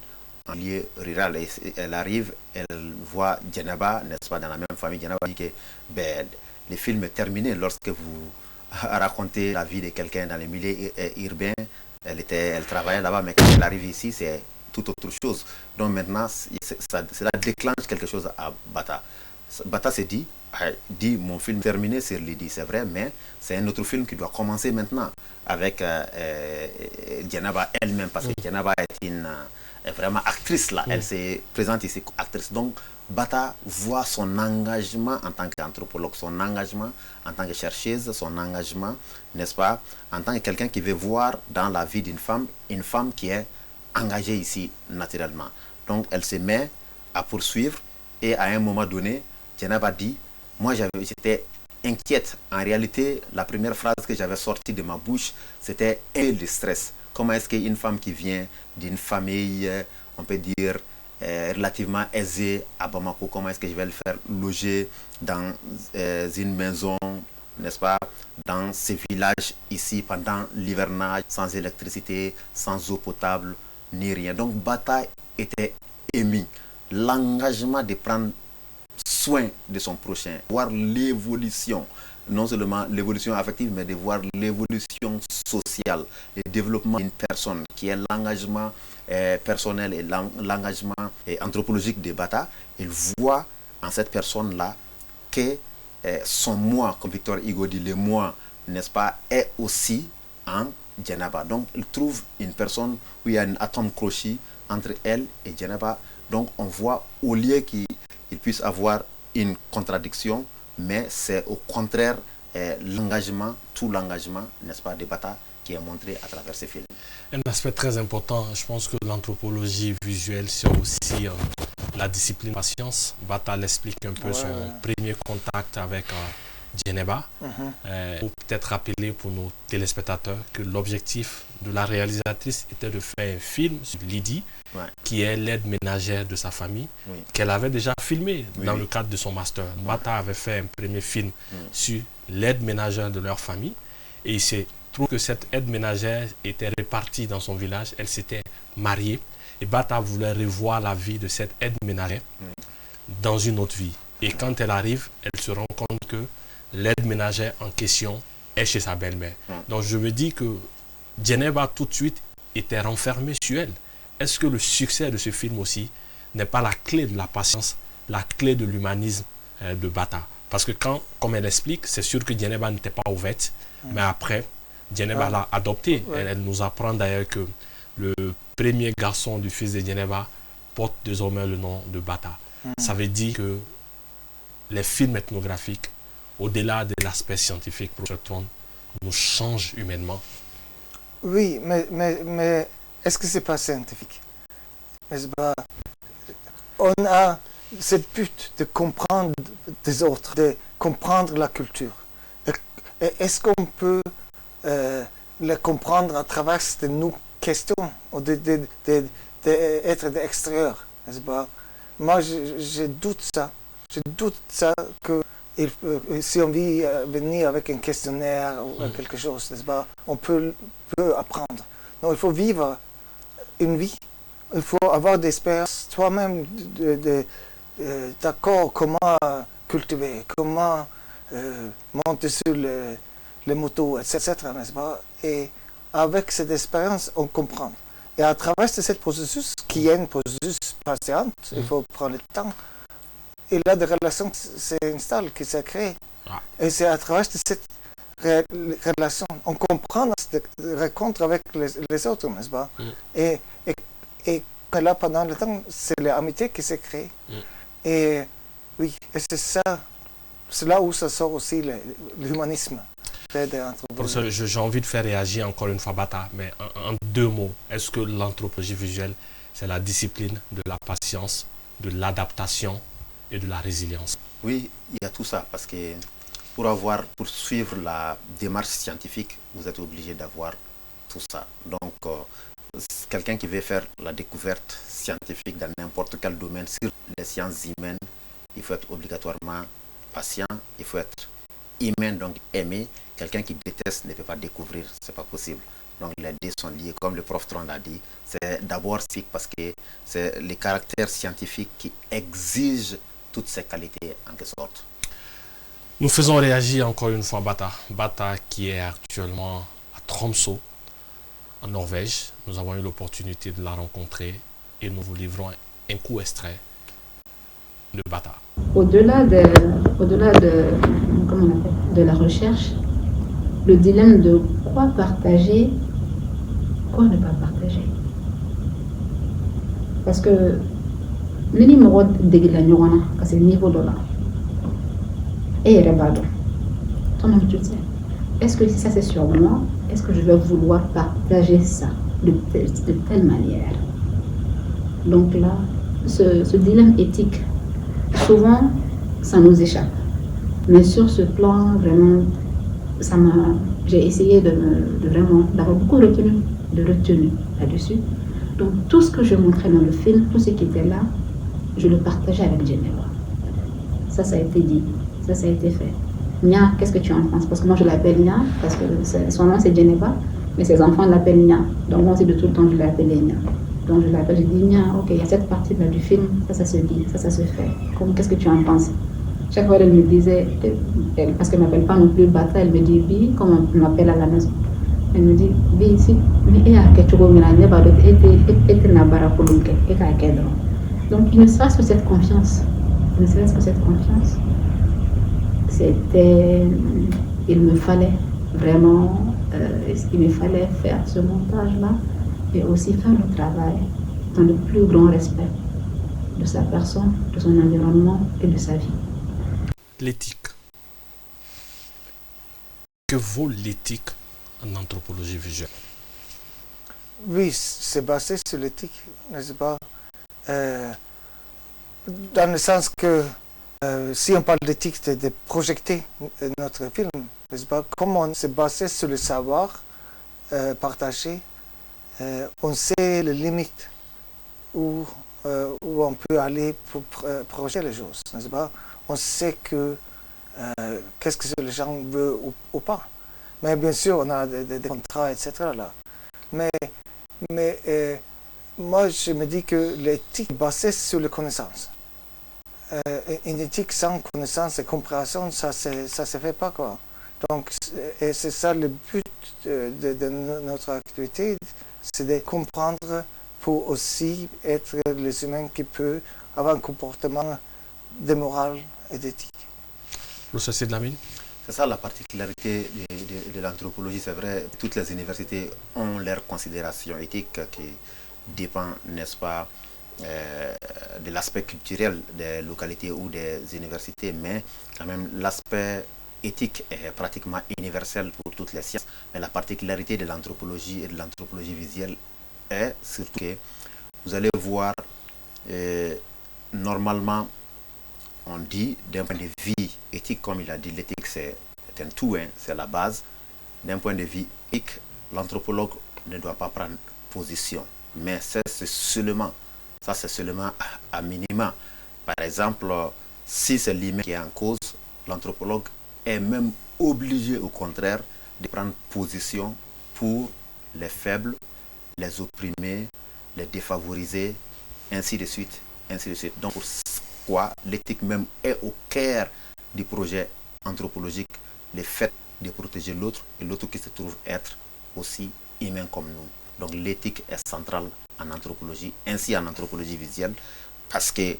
en milieu rural. Et elle arrive, elle voit Djeneba, n'est-ce pas, dans la même famille. Djeneba dit que le film est terminé lorsque vous racontez la vie de quelqu'un dans le milieu urbain. Elle travaillait là-bas, mais quand elle arrive ici, c'est tout autre chose. Donc maintenant, cela déclenche quelque chose à Bata. Bata s'est dit, mon film terminé sur Lydie, c'est vrai, mais c'est un autre film qui doit commencer maintenant avec Djeneba elle-même, parce que Djeneba est vraiment actrice là, elle se présente ici comme actrice. Donc Bata voit son engagement en tant qu'anthropologue, son engagement en tant que chercheuse, son engagement, n'est-ce pas, en tant que quelqu'un qui veut voir dans la vie d'une femme, une femme qui est engagée ici naturellement. Donc elle se met à poursuivre et à un moment donné, Djeneba dit, moi j'étais inquiète. En réalité, la première phrase que j'avais sortie de ma bouche, c'était le stress. Comment est-ce qu'une femme qui vient d'une famille, on peut dire, relativement aisée à Bamako, comment est-ce que je vais le faire loger dans une maison, n'est-ce pas, dans ces villages ici pendant l'hivernage, sans électricité, sans eau potable, ni rien. Donc Bata était ému. L'engagement de prendre soin de son prochain, voir l'évolution, non seulement l'évolution affective, mais de voir l'évolution sociale, le développement d'une personne, qui est l'engagement personnel et l'engagement anthropologique de Bata. Il voit en cette personne-là que son moi, comme Victor Hugo dit, le moi, n'est-ce pas, est aussi en Djeneba. Donc il trouve une personne où il y a un atome crochet entre elle et Djeneba. Donc on voit, au lieu qu'il puisse avoir une contradiction, mais c'est au contraire l'engagement, tout l'engagement, n'est-ce pas, de Bata qui est montré à travers ces films. Un aspect très important, je pense que l'anthropologie visuelle, c'est aussi la discipline de la science. Bata l'explique un peu son premier contact avec Djeneba. Pour peut-être rappeler pour nos téléspectateurs que l'objectif de la réalisatrice était de faire un film sur Lydie, qui est l'aide ménagère de sa famille, qu'elle avait déjà filmé dans le cadre de son master. Bata avait fait un premier film sur l'aide ménagère de leur famille, et il s'est trouvé que cette aide ménagère était répartie dans son village. Elle s'était mariée, et Bata voulait revoir la vie de cette aide ménagère dans une autre vie. Et quand elle arrive, elle se rend compte que l'aide ménagère en question est chez sa belle-mère. Donc je me dis que Djeneba tout de suite était renfermée sur elle. Est-ce que le succès de ce film aussi n'est pas la clé de la patience, la clé de l'humanisme de Bata? Parce que quand, comme elle explique, c'est sûr que Djeneba n'était pas ouverte, mais après, Djeneba l'a adopté. Elle nous apprend d'ailleurs que le premier garçon du fils de Djeneba porte désormais le nom de Bata. Ça veut dire que les films ethnographiques, au-delà de l'aspect scientifique, professeur Trond, nous changent humainement. Oui, mais est-ce que ce n'est pas scientifique? On a cette but de comprendre des autres, de comprendre la culture. Et est-ce qu'on peut le comprendre à travers de nos questions ou d'être de l'extérieur, n'est-ce pas? Moi, je doute ça. Je doute ça que si on vient venir avec un questionnaire ou quelque chose, n'est-ce pas, on peut apprendre. Non, il faut vivre une vie. Il faut avoir des expériences toi-même d'accord comment cultiver, comment monter sur les motos, etc. N'est-ce pas? Et avec cette expérience, on comprend. Et à travers ce processus, qui est un processus patient, il faut prendre le temps. Et là, des relations s'installent, qui se créent. Et c'est à travers cette relation, on comprend cette rencontre avec les autres, n'est-ce pas? Et là, pendant le temps, c'est l'amitié qui se crée. Et oui, et c'est ça, c'est là où ça sort aussi l'humanisme. Professeur, j'ai envie de faire réagir encore une fois Bata, mais en deux mots, est-ce que l'anthropologie visuelle, c'est la discipline de la patience, de l'adaptation et de la résilience? Oui, il y a tout ça, parce que pour suivre la démarche scientifique, vous êtes obligé d'avoir tout ça. Donc, quelqu'un qui veut faire la découverte scientifique dans n'importe quel domaine sur les sciences humaines, il faut être obligatoirement patient, il faut être humain, donc aimer. Quelqu'un qui déteste ne peut pas découvrir, c'est pas possible. Donc les deux sont liés, comme le prof Trond a dit. C'est d'abord parce que c'est les caractères scientifiques qui exigent toutes ces qualités en quelque sorte. Nous faisons réagir encore une fois Bata. Bata qui est actuellement à Tromsø, en Norvège. Nous avons eu l'opportunité de la rencontrer et nous vous livrons un court extrait de Bata. Au-delà de comment on appelle, de la recherche, le dilemme de quoi partager, quoi ne pas partager. Parce que nini mɔgɔ degela ɲɔgɔn na ka se niveau dɔ la e yɛrɛ b'a dɔn toi-même tu sais est-ce que si ça c'est sur moi est-ce que je vais vouloir partager ça de telle manière. Donc là ce dilemme éthique souvent ça nous échappe, mais sur ce plan vraiment j'ai essayé de vraiment d'avoir beaucoup de retenue là-dessus. Donc tout ce que je montrais dans le film, tout ce qui était là, je le partageais avec Geneva. Ça a été dit, ça a été fait. Nia, qu'est-ce que tu en penses? Parce que moi je l'appelle Nia, parce que son nom c'est Geneva, mais ses enfants l'appellent Nia. Donc moi aussi de tout le temps je l'appelle Nia. Donc je l'appelle, je dis Nia, ok, il y a cette partie-là du film, ça se dit, ça se fait. Qu'est-ce que tu en penses? Chaque fois elle me disait, parce qu'elle ne m'appelle pas non plus Bata, elle me dit Bi, comme on m'appelle à la maison. Elle me dit, Bi ici, mais il y a quelque chose donc il ne serait-ce que cette confiance, c'était, il me fallait vraiment, il me fallait faire ce montage-là et aussi faire le travail dans le plus grand respect de sa personne, de son environnement et de sa vie. L'éthique. Que vaut l'éthique en anthropologie visuelle? Oui, c'est basé sur l'éthique, n'est-ce pas? Dans le sens que si on parle d'éthique, c'est de projeter notre film, n'est-ce pas? Comme on s'est basé sur le savoir partagé, on sait les limites où on peut aller pour projeter les choses, n'est-ce pas? On sait que qu'est-ce que les gens veulent ou pas. Mais bien sûr, on a des contrats, etc. là. Mais moi, je me dis que l'éthique est basée sur les connaissances. Une éthique sans connaissance et compréhension, ça se fait pas, quoi. Donc, et c'est ça le but de notre activité, c'est de comprendre pour aussi être les humains qui peuvent avoir un comportement de morale et d'éthique. Professeur Dlamini? C'est ça la particularité de l'anthropologie, c'est vrai, toutes les universités ont leurs considérations éthiques qui dépendent, n'est-ce pas, de l'aspect culturel des localités ou des universités, mais quand même l'aspect éthique est pratiquement universel pour toutes les sciences. Mais la particularité de l'anthropologie et de l'anthropologie visuelle est surtout que vous allez voir, normalement, on dit d'un point de vue éthique, comme il a dit, l'éthique c'est un tout, hein, c'est la base. D'un point de vue éthique, l'anthropologue ne doit pas prendre position. Mais c'est seulement à minima. Par exemple, si c'est l'humain qui est en cause, l'anthropologue est même obligé au contraire de prendre position pour les faibles, les opprimés, les défavorisés, ainsi de suite, ainsi de suite. Donc pourquoi l'éthique même est au cœur du projet anthropologique, le fait de protéger l'autre et l'autre qui se trouve être aussi humain comme nous. Donc l'éthique est centrale en anthropologie, ainsi en anthropologie visuelle, parce que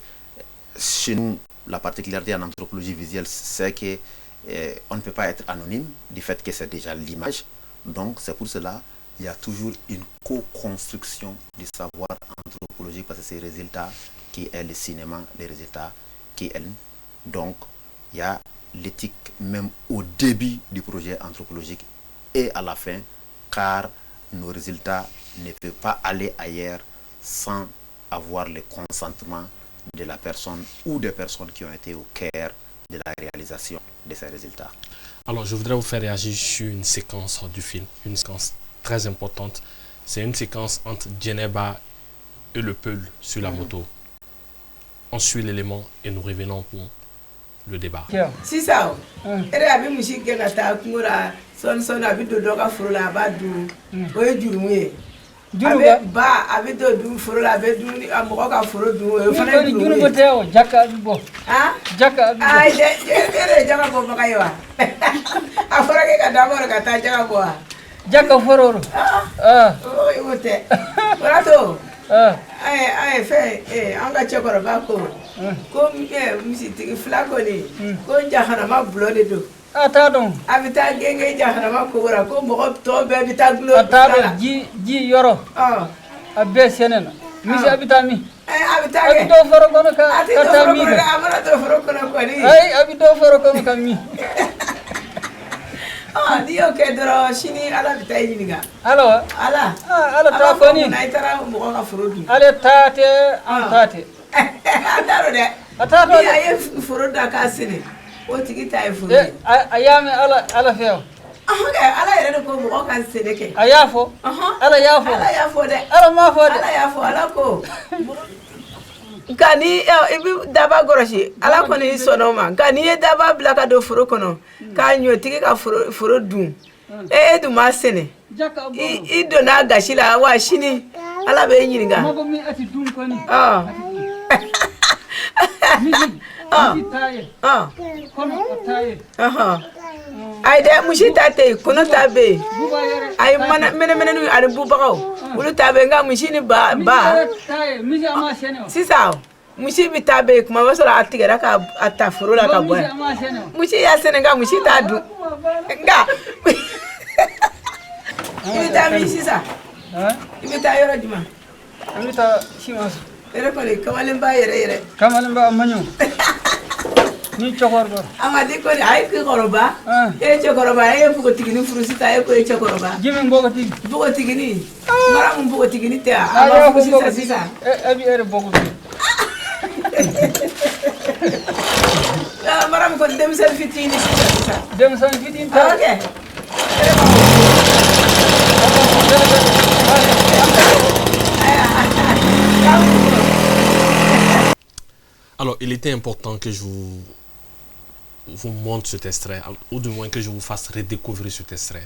chez nous, la particularité en anthropologie visuelle, c'est que on ne peut pas être anonyme du fait que c'est déjà l'image. Donc c'est pour cela qu'il y a toujours une co-construction du savoir anthropologique, parce que c'est le résultat qui est le cinéma, les résultats qui est. Donc il y a l'éthique même au début du projet anthropologique et à la fin, car nos résultats ne peuvent pas aller ailleurs sans avoir le consentement de la personne ou des personnes qui ont été au cœur de la réalisation de ces résultats. Alors, je voudrais vous faire réagir sur une séquence du film, une séquence très importante. C'est une séquence entre Geneva et le Peul sur la moto. On suit l'élément et nous revenons pour le débat. Si ça, elle a vu musique qui a été son habit de doga frola badu, oui du moué. Avec bas, avec de du frola, avec du amoka fro du, il fallait du moué. Jaka bibo. Ah? Jaka bibo. Ah, j'ai jaka bo bakaiwa. Afora ke kadamo na kata jaka bo. Jaka fororo. Oh, yote. Barato. Ay, fait, anga chokoro bako. Ko misi tigi flako ni. Ko jahana ma blode do. Atadon. Abita genge jahana ma ko wora ko mo to be abita glo. Atado ji yoro. Abe senena. Misi abita mi. Abita ge. Abito foro kono ka kata mi. Amara to foro kono ko ni. Ay abito foro kono ka mi. Dio ke doro shini ala bita yininga. Alo. Ala. Ala ta ko ni. Na itara mo ko ka foro du. Ale tate an tate. Ataro de. Atado. Ya ye foro da ka sene. O tigi ta e foro. Ayame ala feo. Ala yɛrɛ de ko mɔgɔ ka sɛnɛ kɛ. A y'a fɔ. Ala y'a fɔ. Ala y'a fɔ dɛ. Ala m'a fɔ dɛ. Ala y'a fɔ, ala ko. Nka ni i bɛ daba gɔrɔsi, ala kɔni sɔnna o ma. Nka n'i ye daba bila ka don foro kɔnɔ, k'a ɲɔtigi ka foro dun, e dun m'a sɛnɛ. I donna gasi la wa sini ala bɛ e ɲininka. Mɔgɔ min a ti dun kɔni. Misi ta ye. Kɔnɔ ta ye. Ayi dɛ musi ta tɛ yen kɔnɔ ta bɛ yen ayi mɛnɛmɛnɛni ani bubagaw olu ta bɛ yen nka musi ni ba sisan musi bɛ ta bɛ yen kuma bɛ sɔrɔ a tigɛra ka ta foro la ka bɔ yan musi y'a sɛnɛ nka musi t'a dun nka i bɛ taa min sisan i bɛ taa yɔrɔ jumɛn. An bɛ taa Simaso. Yɛrɛ kɔni kamalenba yɛrɛ. Kamalenba maɲɔ. Ni cɛkɔrɔba. Amadi kɔni a ye kɔrɔba. E ye cɛkɔrɔba e ye npogotigini furu sisan e ko e ye cɛkɔrɔba. Jimi npogotigi. Npogotigini. Mara mun npogotigini tɛ yan. A ma furu sisan. E bɛ e de npogotigi. Mara mun kɔni denmisɛnnin fitinin sisan. Denmisɛnnin fitinin tɛ. Ok. Alors, il était important que je vous montre cet extrait, ou du moins que je vous fasse redécouvrir cet extrait.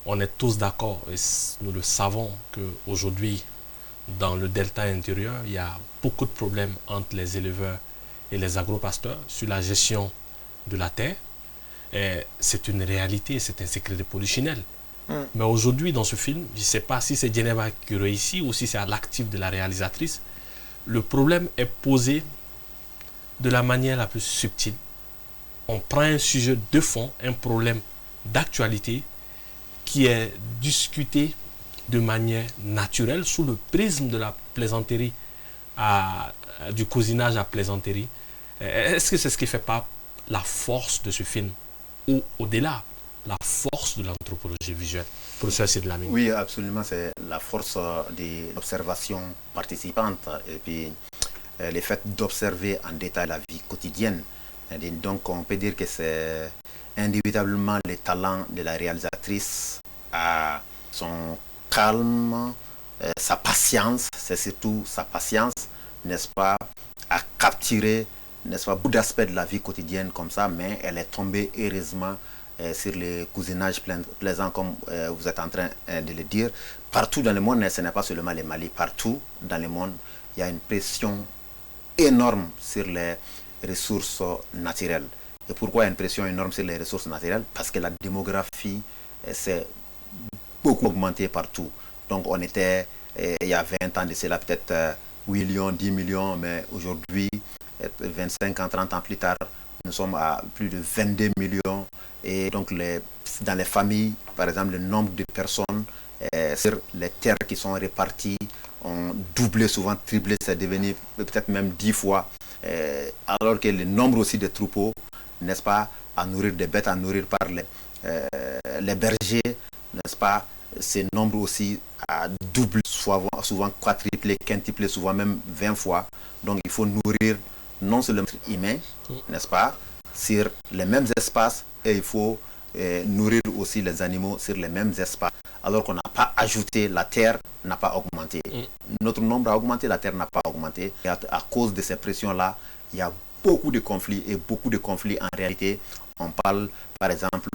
On est tous d'accord, et nous le savons, qu'aujourd'hui, dans le delta intérieur, il y a beaucoup de problèmes entre les éleveurs et les agropasteurs sur la gestion de la terre. C'est une réalité, c'est un secret de polichinelle. Mais aujourd'hui, dans ce film, je ne sais pas si c'est Geneva qui réussit ou si c'est à l'actif de la réalisatrice, le problème est posé de la manière la plus subtile. On prend un sujet de fond, un problème d'actualité qui est discuté de manière naturelle sous le prisme de la plaisanterie, du cousinage à plaisanterie. Est-ce que c'est ce qui fait pas la force de ce film ou au-delà, la force de l'anthropologie visuelle? Professeur Sidy Lamine. Oui, absolument, c'est la force de l'observation participante et puis le fait d'observer en détail la vie quotidienne. Et donc on peut dire que c'est indubitablement le talent de la réalisatrice à son calme, sa patience, c'est surtout sa patience, n'est-ce pas, à capturer, n'est-ce pas, beaucoup d'aspects de la vie quotidienne comme ça, mais elle est tombée heureusement sur le cousinage plaisant comme vous êtes en train de le dire. Partout dans le monde, ce n'est pas seulement le Mali, partout dans le monde, il y a une pression énorme sur les ressources naturelles. Et pourquoi une pression énorme sur les ressources naturelles? Parce que la démographie s'est beaucoup augmentée partout. Donc on était, il y a 20 ans de cela, peut-être 8 millions, 10 millions, mais aujourd'hui, 25 ans, 30 ans plus tard, nous sommes à plus de 22 millions. Et donc dans les familles, par exemple, le nombre de personnes sur les terres qui sont réparties ont doublé, souvent triplé, c'est devenu peut-être même 10 fois. Alors que le nombre aussi de troupeaux, n'est-ce pas, à nourrir des bêtes, à nourrir par les bergers, n'est-ce pas, ce nombre aussi a doublé, souvent quadruplé, quintuplé, souvent même 20 fois. Donc il faut nourrir non seulement l'humain, n'est-ce pas, sur les mêmes espaces, et il faut nourrir aussi les animaux sur les mêmes espaces. Alors qu'on n'a pas ajouté, la terre n'a pas augmenté. Notre nombre a augmenté, la terre n'a pas augmenté. Et à cause de ces pressions-là, il y a beaucoup de conflits, et beaucoup de conflits en réalité. On parle par exemple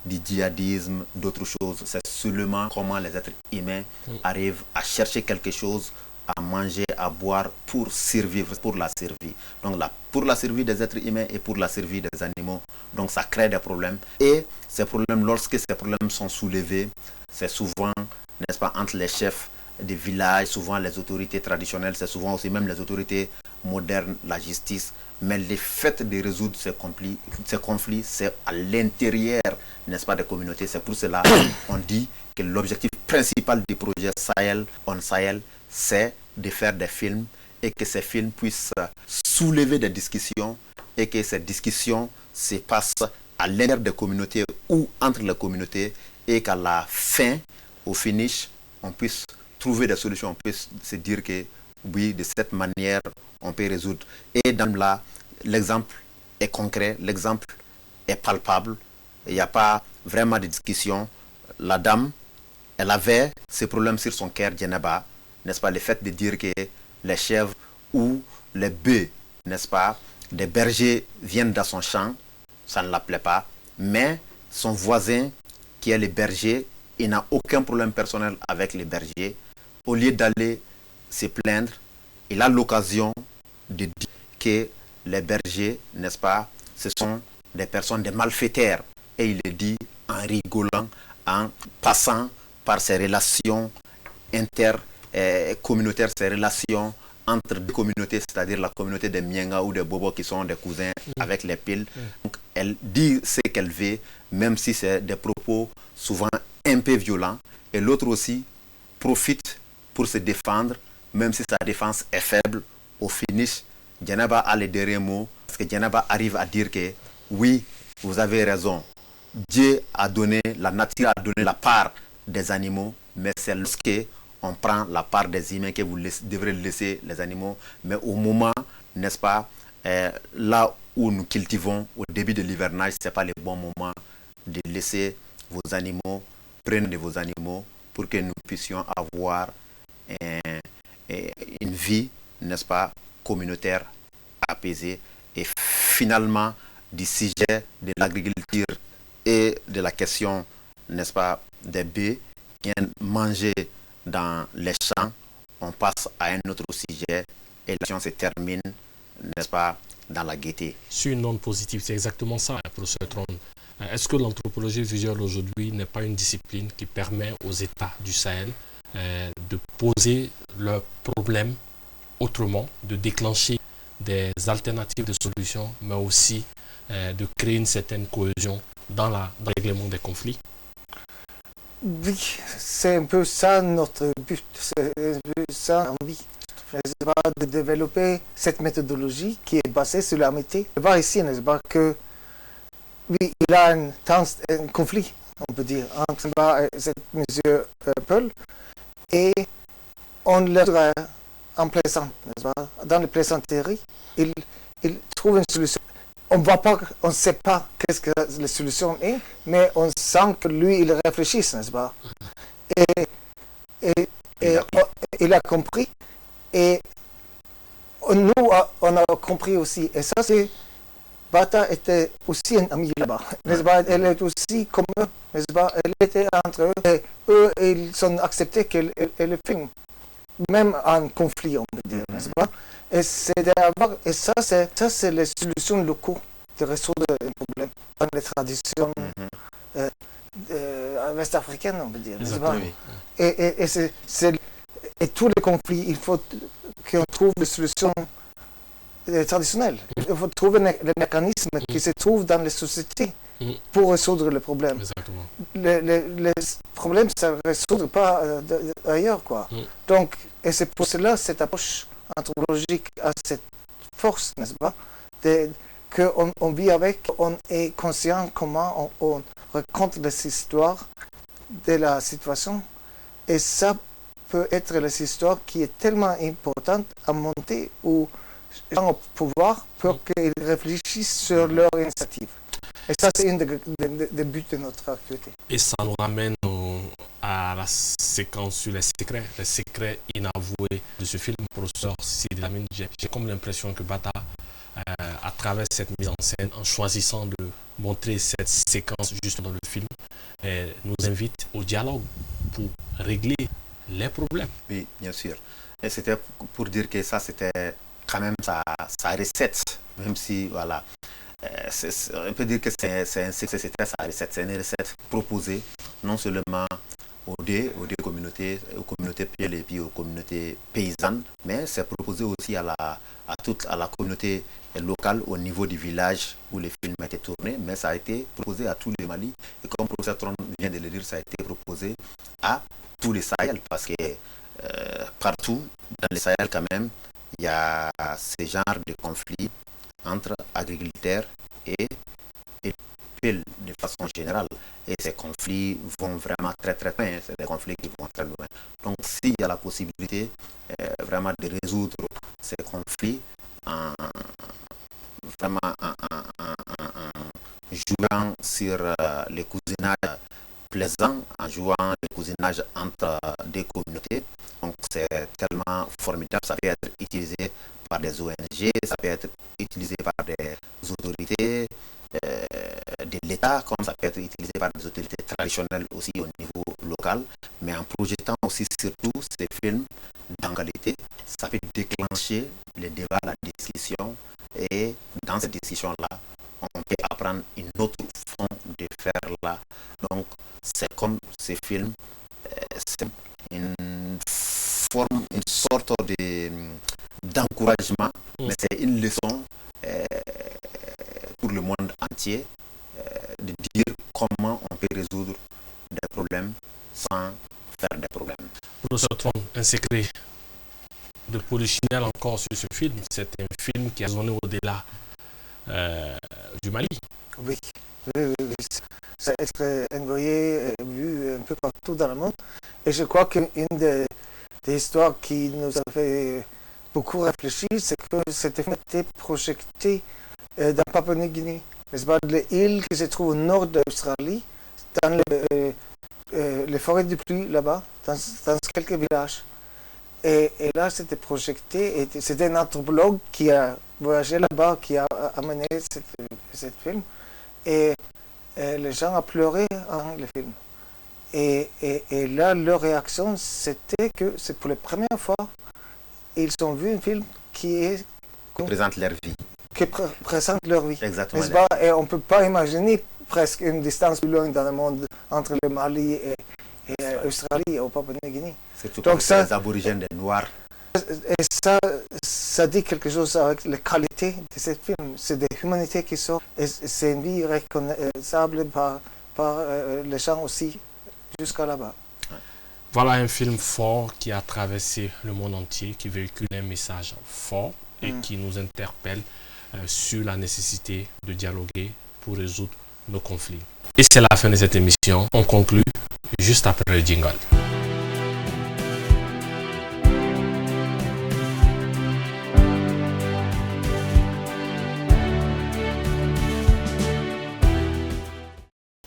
du djihadisme, d'autres choses. C'est seulement comment les êtres humains arrivent à chercher quelque chose, à manger, à boire pour survivre, pour la survie. Donc pour la survie des êtres humains et pour la survie des animaux. Donc ça crée des problèmes. Et ces problèmes, lorsque ces problèmes sont soulevés, c'est souvent, n'est-ce pas, entre les chefs des villages, souvent les autorités traditionnelles, c'est souvent aussi même les autorités modernes, la justice. Mais le fait de résoudre ces conflits, c'est à l'intérieur, n'est-ce pas, des communautés. C'est pour cela qu'on dit que l'objectif principal du projet Sahel on Sahel, c'est de faire des films et que ces films puissent soulever des discussions et que ces discussions se passent à l'intérieur des communautés ou entre les communautés et qu'à la fin, au finish, on puisse trouver des solutions, on puisse se dire que oui, de cette manière, on peut résoudre. Et dans là, l'exemple est concret, l'exemple est palpable, il n'y a pas vraiment de discussion. La dame, elle avait ce problème sur son cœur, Djeneba, n'est-ce pas, le fait de dire que les chèvres ou les bœufs, n'est-ce pas, des bergers viennent dans son champ, ça ne l'appelait pas, mais son voisin qui est le berger, il n'a aucun problème personnel avec les bergers. Au lieu d'aller se plaindre, il a l'occasion de dire que les bergers, n'est-ce pas, ce sont des personnes, des malfaiteurs. Et il le dit en rigolant, en passant par ces relations intercommunautaires, ces relations entre deux communautés, c'est-à-dire la communauté des Mienga ou des Bobo qui sont des cousins avec les piles. Donc, elle dit ce qu'elle veut, même si c'est des propos souvent un peu violents. Et l'autre aussi profite pour se défendre, même si sa défense est faible. Au finish, Djeneba a le dernier mot, parce que Djeneba arrive à dire que oui, vous avez raison. Dieu a donné, la nature a donné la part des animaux, mais c'est lorsque on prend la part des humains que vous devrez laisser les animaux. Mais au moment, n'est-ce pas, là où nous cultivons, au début de l'hivernage, ce n'est pas le bon moment de laisser vos animaux, prendre de vos animaux pour que nous puissions avoir une vie, n'est-ce pas, communautaire apaisée. Et finalement, du sujet de l'agriculture et de la question, n'est-ce pas, des bœufs qui viennent manger dans les champs, on passe à un autre sujet et l'action se termine, n'est-ce pas, dans la gaieté. Sur une note positive, c'est exactement ça, professeur Tron. Est-ce que l'anthropologie visuelle aujourd'hui n'est pas une discipline qui permet aux États du Sahel de poser leurs problèmes autrement, de déclencher des alternatives de solutions, mais aussi de créer une certaine cohésion dans le règlement des conflits? Oui, c'est un peu ça notre but, c'est un peu ça l'envie. C'est pas de développer cette méthodologie qui est basée sur l'amitié. On voit ici, n'est-ce pas, que oui, il y a un conflit, on peut dire, entre cette monsieur Peul et on leur en plaisant, n'est-ce pas, dans les plaisanteries, il trouve une solution. On ne sait pas qu'est-ce que la solution est, mais on sent que lui, il réfléchit, n'est-ce pas? Et il a compris. Et nous, on a compris aussi. Et ça, c'est... Bata était aussi un ami là-bas, n'est-ce pas? Elle est aussi comme eux, n'est-ce pas? Elle était entre eux. Et eux, ils ont accepté qu'elle filme. Même en conflit, on peut dire, n'est-ce pas? Et ça, c'est les solutions locales de résoudre un problème dans les traditions ouest-africaines, on peut dire, n'est-ce pas? Et tous les conflits, il faut qu'on trouve des solutions traditionnelles. Il faut trouver les mécanismes qui se trouvent dans les sociétés pour résoudre les problèmes. Exactement. Les problèmes, ça ne résout pas ailleurs, quoi. Donc, et c'est pour cela cette approche anthropologique a cette force, n'est-ce pas, qu'on vit avec, on est conscient comment on raconte les histoires de la situation, et ça peut être les histoires qui est tellement importante à monter aux gens au pouvoir pour qu'ils réfléchissent sur leur initiative. Et ça, c'est un des buts de notre activité. Et ça nous ramène à la séquence sur les secrets inavoués de ce film, professeur Sidi Lamine. J'ai comme l'impression que Bata, à travers cette mise en scène, en choisissant de montrer cette séquence juste dans le film, nous invite au dialogue pour régler les problèmes. Oui, bien sûr. Et c'était pour dire que ça, c'était quand même sa recette, même si, voilà, on peut dire que c'était sa recette, c'est une recette proposée, non seulement aux communautés PL et puis aux communautés paysannes, mais c'est proposé aussi à la communauté locale au niveau du village où les films ont été tournés, mais ça a été proposé à tous les Mali. Et comme le professeur Tron vient de le dire, ça a été proposé à tous les Sahel, parce que partout dans les Sahel quand même, il y a ce genre de conflits entre agriculteurs et de façon générale. Et ces conflits vont vraiment très très loin. C'est des conflits qui vont très loin. Donc s'il y a la possibilité vraiment de résoudre ces conflits en jouant sur les cousinages plaisants, en jouant le cousinage entre des communautés, donc c'est tellement formidable. Ça peut être utilisé par des ONG, ça peut être utilisé par des autorités de l'État, comme ça peut être utilisé par des autorités traditionnelles aussi au niveau local, mais en projetant aussi surtout ces films dans qualité, ça peut déclencher le débat, la discussion, et dans cette discussion-là, on peut apprendre une autre façon de faire là. Donc c'est comme ces films, c'est une forme, une sorte d'encouragement, mais c'est une leçon pour le monde entier de dire comment on peut résoudre des problèmes sans faire des problèmes. Professeur Tron, un secret de polichinelle encore sur ce film, c'est un film qui a résonné au-delà du Mali. Oui. Ça a été envoyé, vu un peu partout dans le monde. Et je crois qu'une des histoires qui nous a fait beaucoup réfléchir, c'est que cette film a été projeté dans Papouasie-Guinée. C'est pas l'île qui se trouve au nord d'Australie, dans les forêts du pluie là-bas, dans quelques villages. Et là, c'était projeté, et c'était un anthropologue qui a voyagé là-bas, qui a amené cette film. Et les gens ont pleuré en le film. Et là, leur réaction, c'était que c'est pour la première fois, ils ont vu un film qui présente leur vie. Qui présente leur vie. Exactement. Et on ne peut pas imaginer presque une distance plus loin dans le monde entre le Mali et l'Australie et Papouasie-Guinée. Surtout pour les aborigènes des Noirs. Et ça dit quelque chose avec la qualité de ce film. C'est des humanités qui sortent. Et c'est une vie reconnaissable par les gens aussi, jusqu'à là-bas. Voilà un film fort qui a traversé le monde entier, qui véhicule un message fort et qui nous interpelle sur la nécessité de dialoguer pour résoudre nos conflits. Et c'est la fin de cette émission. On conclut juste après le jingle.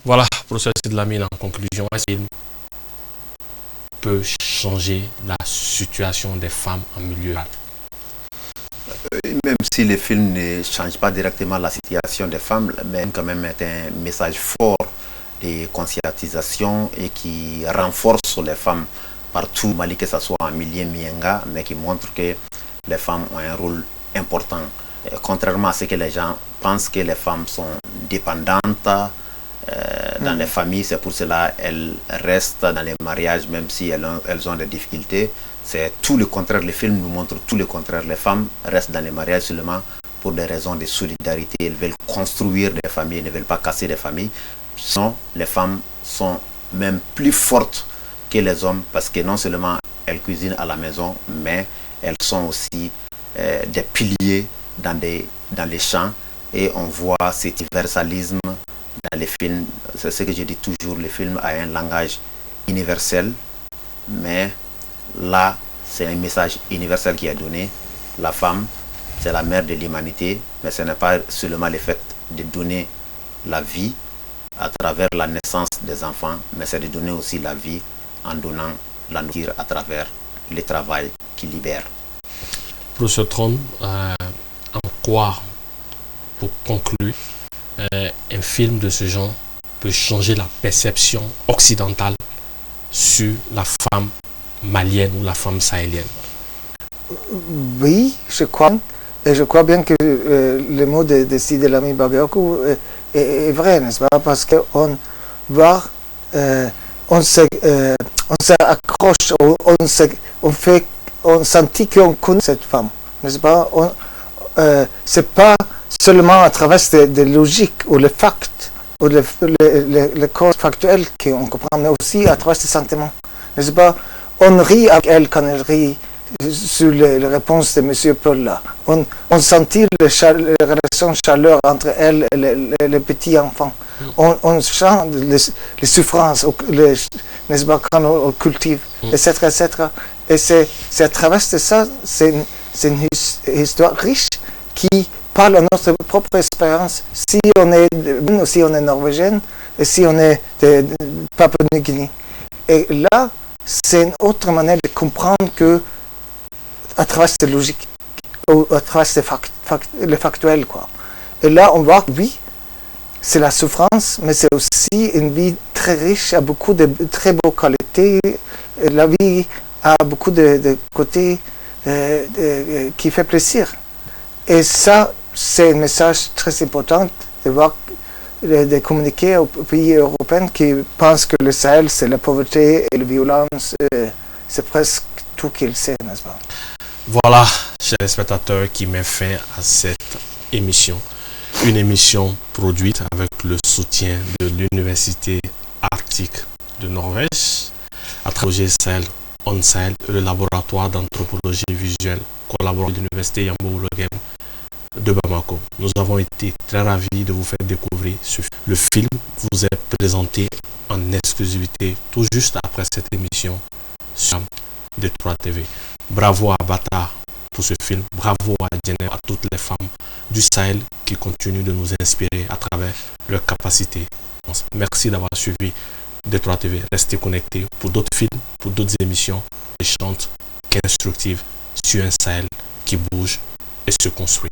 Voilà, professeur Sidlamine, en conclusion, est-ce qu'il peut changer la situation des femmes en milieu rural? Même si le film ne change pas directement la situation des femmes, mais quand même est un message fort de conscientisation et qui renforce les femmes partout au Mali, que ce soit en milieu Mienga, mais qui montre que les femmes ont un rôle important. Contrairement à ce que les gens pensent, que les femmes sont dépendantes dans les familles, c'est pour cela qu'elles restent dans les mariages même si elles ont des difficultés. C'est tout le contraire, le film nous montre tout le contraire. Les femmes restent dans les mariages seulement pour des raisons de solidarité. Elles veulent construire des familles, elles ne veulent pas casser des familles. Sinon, les femmes sont même plus fortes que les hommes parce que non seulement elles cuisinent à la maison, mais elles sont aussi des piliers dans les champs. Et on voit cet universalisme dans les films. C'est ce que je dis toujours, le film a un langage universel, mais là, c'est un message universel qui est donné. La femme, c'est la mère de l'humanité, mais ce n'est pas seulement le fait de donner la vie à travers la naissance des enfants, mais c'est de donner aussi la vie en donnant la nourriture à travers le travail qui libère. Professeur Tron, en quoi pour conclure, un film de ce genre peut changer la perception occidentale sur la femme malienne ou la femme sahélienne? Oui, je crois. Et je crois bien que le mot de Sidi Lamine Bakayoko est vrai, n'est-ce pas? Parce qu'on voit, on s'accroche, on sentit qu'on connaît cette femme, n'est-ce pas? C'est pas seulement à travers des logiques ou les facts ou les causes factuelles qu'on comprend, mais aussi à travers des sentiments, n'est-ce pas? On rit avec elle quand elle rit sur les réponses de M. Paul là. On sentit les relations de chaleur entre elle et les petits enfants. On sent les souffrances, n'est-ce pas, quand on cultive, etc., etc. Et c'est à travers de ça, c'est une histoire riche qui parle de notre propre expérience. Si on est norvégienne et si on est de Papouasie-Nouvelle-Guinée. Et là, c'est une autre manière de comprendre que à travers ces logiques, ou à travers les factuels, quoi. Et là, on voit que oui, c'est la souffrance, mais c'est aussi une vie très riche, à beaucoup de très beaux qualités. Et la vie a beaucoup de côtés qui fait plaisir. Et ça, c'est un message très important de voir, de communiquer aux pays européens qui pensent que le Sahel, c'est la pauvreté et la violence. C'est presque tout qu'ils savent, n'est-ce pas? Voilà, chers spectateurs, qui met fin à cette émission. Une émission produite avec le soutien de l'Université Arctique de Norvège, à travers le projet Sahel On Sahel et le laboratoire d'anthropologie visuelle collaborant avec l'Université Yambo-Ologem de Bamako. Nous avons été très ravis de vous faire découvrir ce film. Le film vous est présenté en exclusivité tout juste après cette émission sur D3 TV. Bravo à Bata pour ce film, bravo à Djeneb, à toutes les femmes du Sahel qui continuent de nous inspirer à travers leurs capacités. Merci d'avoir suivi D3 TV. Restez connectés pour d'autres films, pour d'autres émissions échantes, instructives sur un Sahel qui bouge et se construit.